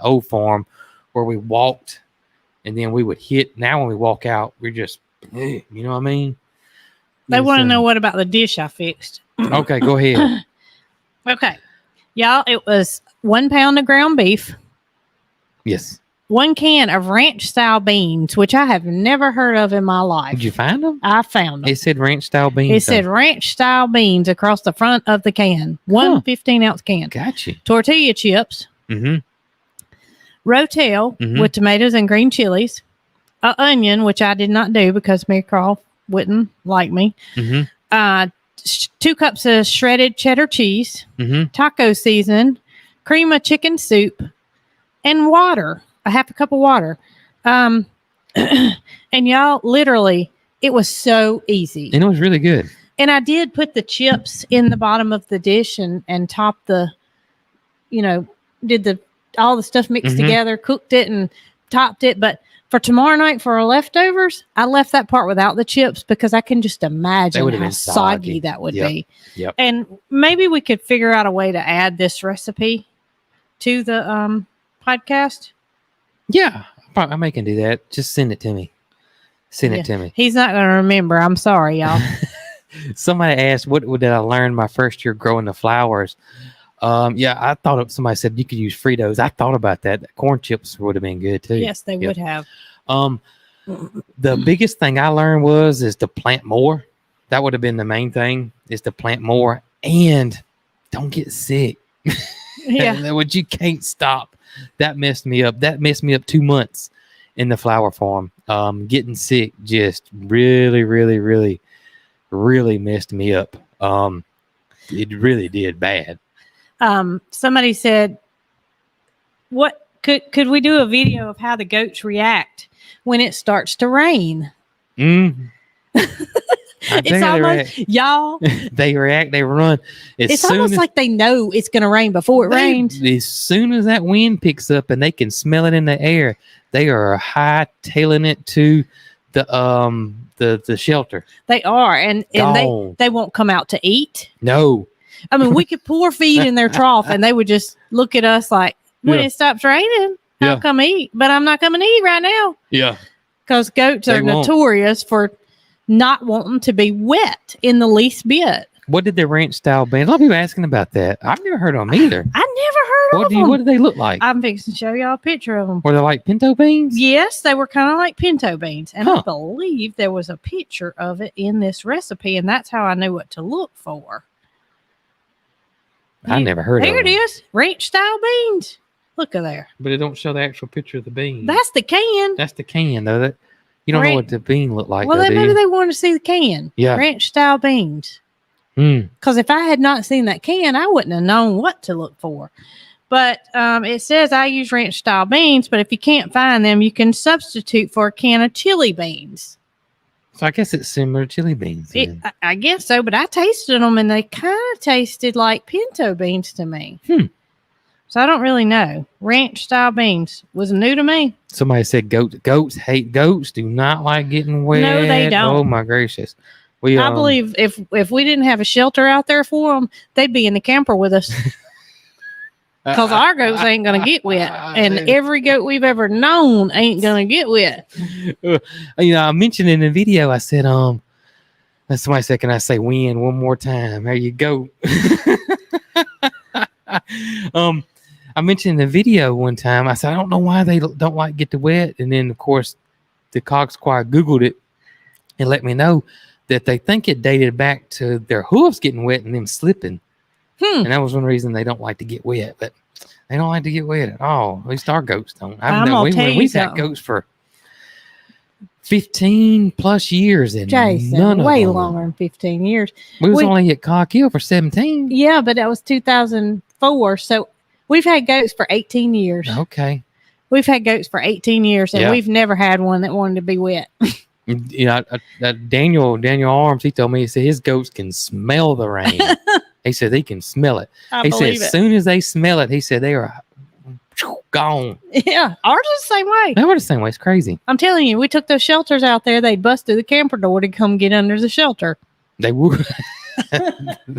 A: old farm where we walked and then we would hit. Now when we walk out, we're just, you know what I mean?
B: They want to know what about the dish I fixed.
A: Okay, go ahead.
B: Okay. Y'all, it was 1 pound of ground beef.
A: Yes.
B: 1 can of ranch style beans, which I have never heard of in my life.
A: Did you find them?
B: I found them.
A: It said ranch style beans.
B: It said ranch style beans across the front of the can. One 15-ounce can.
A: Gotcha.
B: Tortilla chips.
A: Mm-hmm.
B: Rotel with tomatoes and green chilies. An onion, which I did not do because Mary Carl wouldn't like me. 2 cups of shredded cheddar cheese. Taco season. Cream of chicken soup. And water. A half a cup of water. And y'all, literally, it was so easy.
A: And it was really good.
B: And I did put the chips in the bottom of the dish and top the, did all the stuff mixed together, cooked it and topped it. But for tomorrow night for our leftovers, I left that part without the chips because I can just imagine how soggy that would be.
A: Yep.
B: And maybe we could figure out a way to add this recipe to the podcast.
A: Yeah, I may can do that. Just send it to me. Send it to me.
B: He's not going to remember. I'm sorry, y'all.
A: Somebody asked, what did I learn my first year growing the flowers? I thought somebody said you could use Fritos. I thought about that. Corn chips would have been good too.
B: Yes, they would have.
A: The biggest thing I learned is to plant more. That would have been the main thing, is to plant more and don't get sick.
B: Yeah.
A: Which you can't stop. That messed me up. That messed me up 2 months in the flower farm. Getting sick just really, really, really, really messed me up. It really did bad.
B: Somebody said, "What could we do a video of how the goats react when it starts to rain?" It's almost y'all.
A: They react. They run.
B: It's almost like they know it's going to rain before it rains.
A: As soon as that wind picks up and they can smell it in the air, they are hightailing it to the shelter.
B: They are, and they won't come out to eat.
A: No.
B: I mean, we could pour feed in their trough, and they would just look at us like, when it stops raining, I'll come eat. But I'm not coming to eat right now.
A: Yeah.
B: Because goats are notorious for not wanting to be wet in the least bit.
A: What did the ranch style beans? A lot of people asking about that. I've never heard of them either.
B: I never heard of them.
A: What do they look like?
B: I'm fixing to show y'all a picture of them.
A: Were they like pinto beans?
B: Yes, they were kind of like pinto beans. And I believe there was a picture of it in this recipe, and that's how I knew what to look for.
A: I never heard of it.
B: There it is. Ranch style beans. Look at there.
A: But it don't show the actual picture of the bean.
B: That's the can.
A: That's the can, though. That you don't know what the bean looked like.
B: Well, maybe they wanted to see the can.
A: Yeah.
B: Ranch style beans. Because if I had not seen that can, I wouldn't have known what to look for. But it says I use ranch style beans, but if you can't find them, you can substitute for a can of chili beans.
A: So I guess it's similar to chili beans.
B: I guess so, but I tasted them and they kind of tasted like pinto beans to me. So I don't really know. Ranch style beans was new to me.
A: Somebody said goats hate goats. Do not like getting wet.
B: No, they don't.
A: Oh my gracious!
B: I believe if we didn't have a shelter out there for them, they'd be in the camper with us. Because our goats ain't going to get wet. And every goat we've ever known ain't going to get wet.
A: I mentioned in the video, I said, somebody said, can I say win one more time? There you go. I mentioned in the video one time, I said, I don't know why they don't like get the wet. And then, of course, the Cox Choir Googled it and let me know that they think it dated back to their hooves getting wet and them slipping. And that was one reason they don't like to get wet, but they don't like to get wet at all. At least our goats don't. We've had goats for 15 plus years and
B: Jason, way longer than 15 years.
A: We was only at Cock Hill for 17.
B: Yeah, but that was 2004. So we've had goats for 18 years.
A: Okay.
B: We've had goats for 18 years and we've never had one that wanted to be wet.
A: Daniel Arms, he told me, he said his goats can smell the rain. He said they can smell it. He said as soon as they smell it, he said they are gone.
B: Yeah, ours is the same way.
A: They were the same way. It's crazy.
B: I'm telling you, we took those shelters out there. They'd bust through the camper door to come get under the shelter.
A: They would.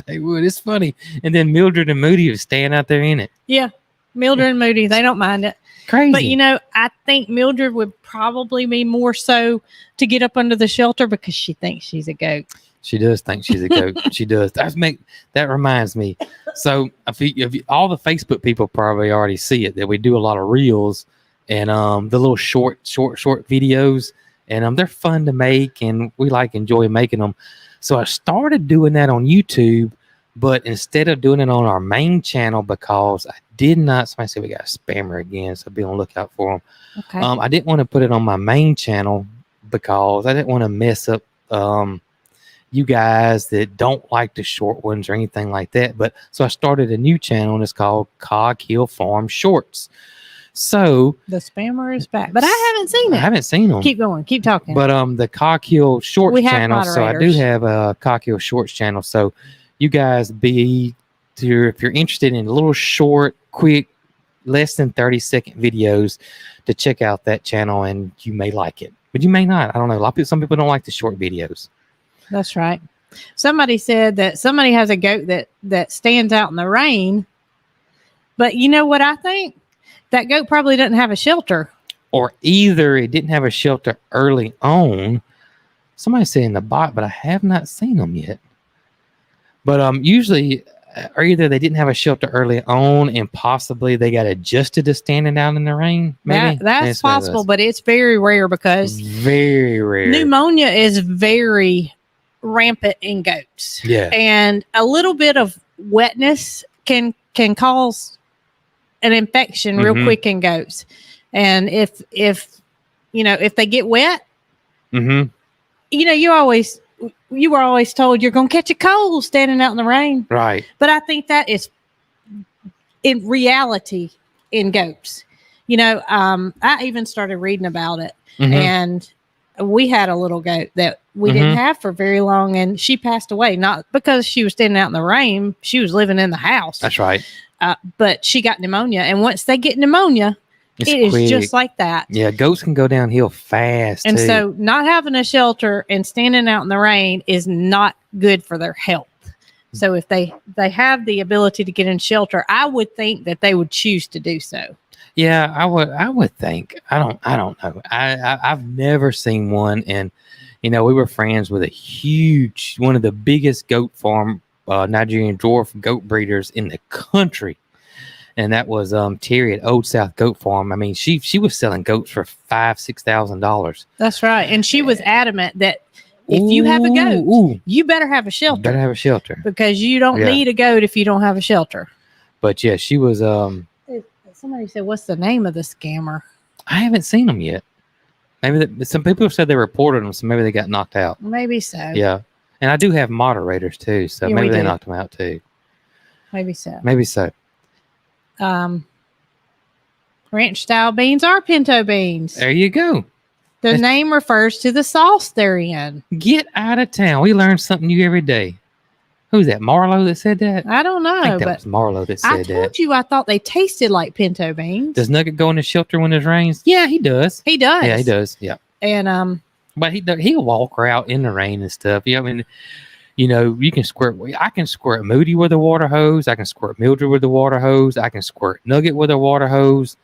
A: They would. It's funny. And then Mildred and Moody was staying out there in it.
B: Yeah, Mildred and Moody, they don't mind it.
A: Crazy.
B: But I think Mildred would probably be more so to get up under the shelter because she thinks she's a goat.
A: She does think she's a goat. She does. That reminds me. So if you, all the Facebook people probably already see it, that we do a lot of reels and the little short videos, and they're fun to make, and we enjoy making them. So I started doing that on YouTube, but instead of doing it on our main channel, because I did not. Somebody said we got a spammer again, so be on the lookout for them.
B: Okay.
A: I didn't want to put it on my main channel because I didn't want to mess up you guys that don't like the short ones or anything like that. But so I started a new channel and it's called Cog Hill Farm Shorts. So
B: the spammer is back, but I haven't seen it.
A: I haven't seen them.
B: Keep going, keep talking.
A: But the Cog Hill Shorts channel. So I do have a Cog Hill Shorts channel. So you guys if you're interested in little short, quick, less than 30-second videos, to check out that channel, and you may like it, but you may not. I don't know. Some people don't like the short videos.
B: That's right. Somebody said that somebody has a goat that stands out in the rain. But you know what I think? That goat probably doesn't have a shelter.
A: Or either it didn't have a shelter early on. Somebody said in the bot, but I have not seen them yet. But usually, or either they didn't have a shelter early on and possibly they got adjusted to standing out in the rain. Maybe
B: that's possible, but it's very rare because
A: very rare.
B: Pneumonia is very rampant in goats.
A: Yeah. And
B: a little bit of wetness can cause an infection real quick in goats. And if they get wet, you were always told you're going to catch a cold standing out in the rain.
A: Right.
B: But I think that is in reality in goats. I even started reading about it, and we had a little goat that we didn't have for very long, and she passed away, not because she was standing out in the rain. She was living in the house.
A: That's right.
B: But she got pneumonia, and once they get pneumonia, it is just like that.
A: Yeah, goats can go downhill fast.
B: And so not having a shelter and standing out in the rain is not good for their health. So if they have the ability to get in shelter, I would think that they would choose to do so.
A: Yeah, I would think. I don't know. I've never seen one, and we were friends with one of the biggest goat farm Nigerian dwarf goat breeders in the country. And that was Terry at Old South Goat Farm. I mean, she was selling goats for $5,000-$6,000.
B: That's right. And she was adamant that if you have a goat, you better have a shelter.
A: Better have a shelter.
B: Because you don't need a goat if you don't have a shelter.
A: But yeah, she was
B: somebody said, what's the name of the scammer?
A: I haven't seen them yet. Maybe some people said they reported them, so maybe they got knocked out.
B: Maybe so.
A: Yeah. And I do have moderators too, so maybe they knocked them out too.
B: Maybe so.
A: Maybe so.
B: Ranch style beans are pinto beans.
A: There you go.
B: The name refers to the sauce they're in.
A: Get out of town. We learn something new every day. Who's that? Marlo that said that?
B: I don't know.
A: I think that was Marlo that said that.
B: I told you I thought they tasted like pinto beans.
A: Does Nugget go in the shelter when it rains? Yeah, he does.
B: He does.
A: Yeah, he does. Yeah.
B: And
A: but he'll walk her out in the rain and stuff. Yeah, I mean, you can squirt. I can squirt Moody with a water hose. I can squirt Mildred with a water hose. I can squirt Nugget with a water hose.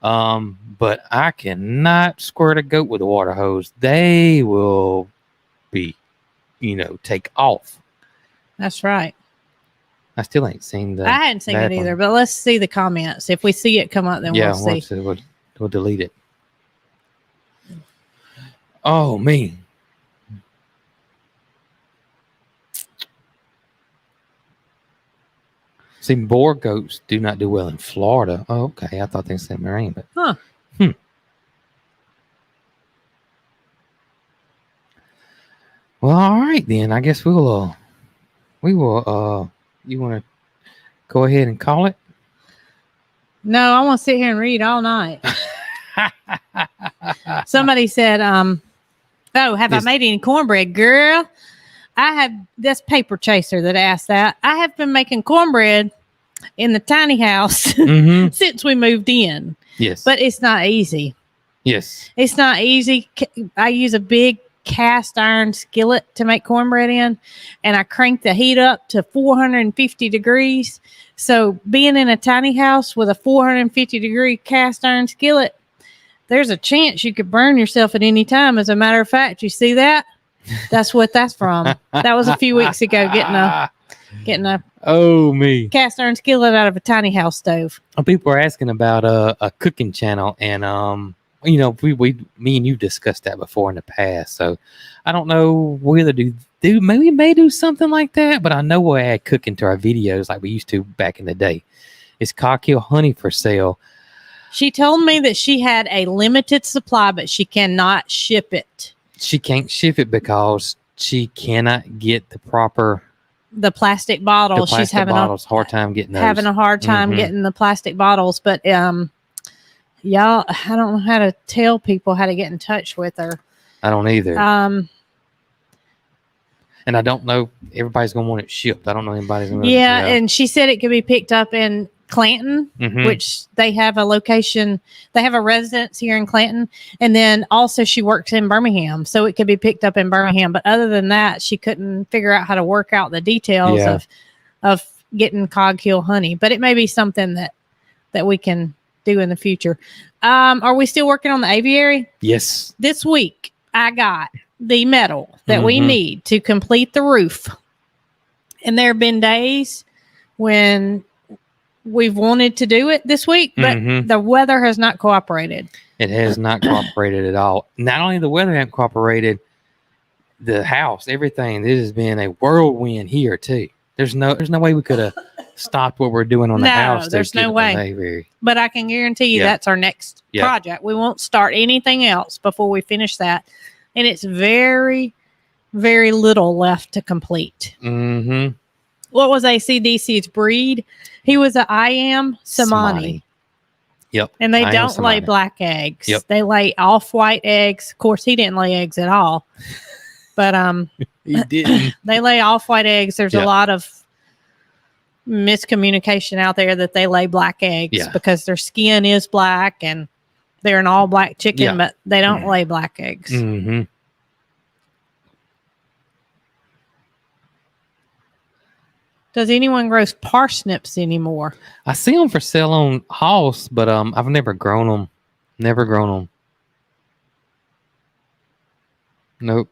A: But I cannot squirt a goat with a water hose. They will be, take off.
B: That's right.
A: I still ain't seen
B: I hadn't seen it either, but let's see the comments. If we see it come up, then we'll see.
A: We'll delete it. Oh, me. See, boar goats do not do well in Florida. Oh, okay. I thought they said Marine, but Well, all right then. I guess we will. You want to go ahead and call it?
B: No, I want to sit here and read all night. Somebody said, have I made any cornbread, girl? That's Paper Chaser that asked that. I have been making cornbread in the tiny house since we moved in.
A: Yes.
B: But it's not easy.
A: Yes.
B: It's not easy. I use a big cast iron skillet to make cornbread in, and I crank the heat up to 450 degrees. So being in a tiny house with a 450 degree cast iron skillet, there's a chance you could burn yourself at any time. As a matter of fact, you see that? That's what that's from. That was a few weeks ago, getting a cast iron skillet out of a tiny house stove.
A: People are asking about a cooking channel, and me and you discussed that before in the past. So I don't know whether maybe we may do something like that, but I know we'll add cooking to our videos like we used to back in the day. It's Cocktail Honey for sale.
B: She told me that she had a limited supply, but she cannot ship it.
A: She can't ship it because she cannot get the
B: plastic bottles. She's having a
A: hard time getting those.
B: Having a hard time getting the plastic bottles, but y'all, I don't know how to tell people how to get in touch with her.
A: I don't either. And I don't know. Everybody's gonna want it shipped. I don't know anybody's gonna.
B: Yeah, and she said it could be picked up in Clanton, which they have a location. They have a residence here in Clanton, and then also she works in Birmingham, so it could be picked up in Birmingham. But other than that, she couldn't figure out how to work out the details of getting coghill honey. But it may be something that we can do in the future. Are we still working on the aviary?
A: Yes.
B: This week, I got the metal that we need to complete the roof. And there have been days when we've wanted to do it this week, but the weather has not cooperated.
A: It has not cooperated at all. Not only the weather hasn't cooperated, the house, everything. This has been a whirlwind here too. There's no way we could have stopped what we're doing on the house.
B: There's no way. But I can guarantee you that's our next project. We won't start anything else before we finish that. And it's very, very little left to complete. What was ACDC's breed? He was an I am Samani.
A: Yep.
B: And they don't lay black eggs. Yep. They lay off-white eggs. Of course, he didn't lay eggs at all. But
A: he didn't.
B: They lay off-white eggs. There's a lot of miscommunication out there that they lay black eggs because their skin is black and they're an all-black chicken, but they don't lay black eggs. Does anyone grow parsnips anymore?
A: I see them for sale on House, but I've never grown them. Nope.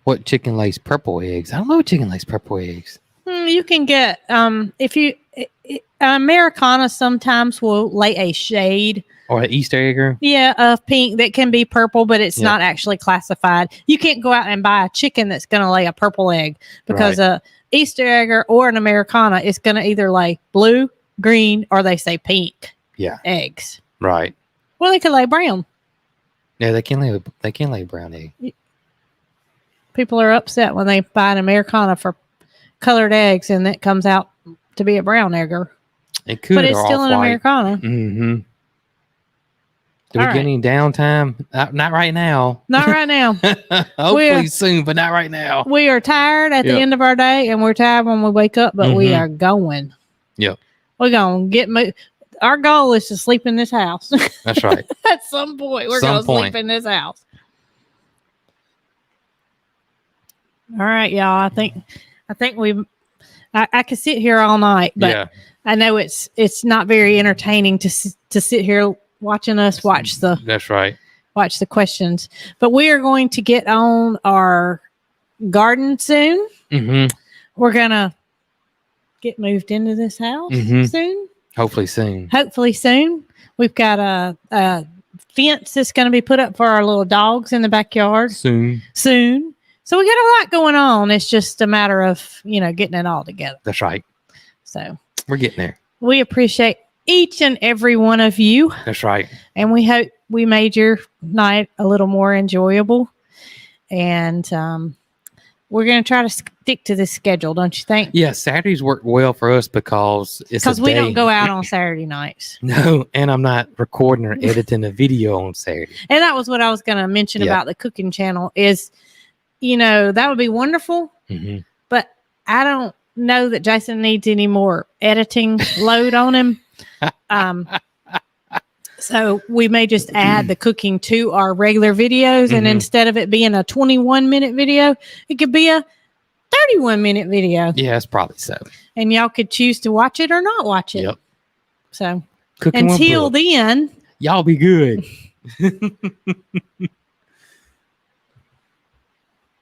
A: What chicken lays purple eggs? I don't know what chicken lays purple eggs.
B: You can get if you Americana sometimes will lay a shade
A: or an Easter egger.
B: Yeah, of pink that can be purple, but it's not actually classified. You can't go out and buy a chicken that's going to lay a purple egg because a Easter egger or an Americana is going to either lay blue, green, or they say pink. Eggs.
A: Right.
B: Well, they could lay brown.
A: Yeah, they can lay brown egg.
B: People are upset when they buy an Americana for colored eggs and it comes out to be a brown egger.
A: It could,
B: but it's still an Americana.
A: Do we get any downtime? Not right now.
B: Not right now.
A: Hopefully soon, but not right now.
B: We are tired at the end of our day, and we're tired when we wake up, but we are going.
A: Yep.
B: We're going to get moved. Our goal is to sleep in this house.
A: That's right.
B: At some point, we're going to sleep in this house. All right, y'all. I think I could sit here all night, but I know it's not very entertaining to sit here watching us watch the.
A: That's right.
B: Watch the questions, but we are going to get on our garden soon. Mm-hmm. We're gonna get moved into this house soon. Hopefully soon. We've got a fence that's going to be put up for our little dogs in the backyard soon. So we got a lot going on. It's just a matter of getting it all together.
A: That's right.
B: So
A: we're getting there. We
B: appreciate each and every one of you.
A: That's right.
B: And we hope we made your night a little more enjoyable. And we're going to try to stick to this schedule, don't you think?
A: Yeah, Saturdays work well for us because
B: we don't go out on Saturday nights.
A: No, and I'm not recording or editing a video on Saturday.
B: And that was what I was going to mention about the cooking channel is, that would be wonderful. Mm-hmm. But I don't know that Jason needs any more editing load on him. So we may just add the cooking to our regular videos, and instead of it being a 21-minute video, it could be a 31-minute video.
A: Yeah, it's probably so.
B: And y'all could choose to watch it or not watch it.
A: Yep.
B: So cooking until then,
A: y'all be good.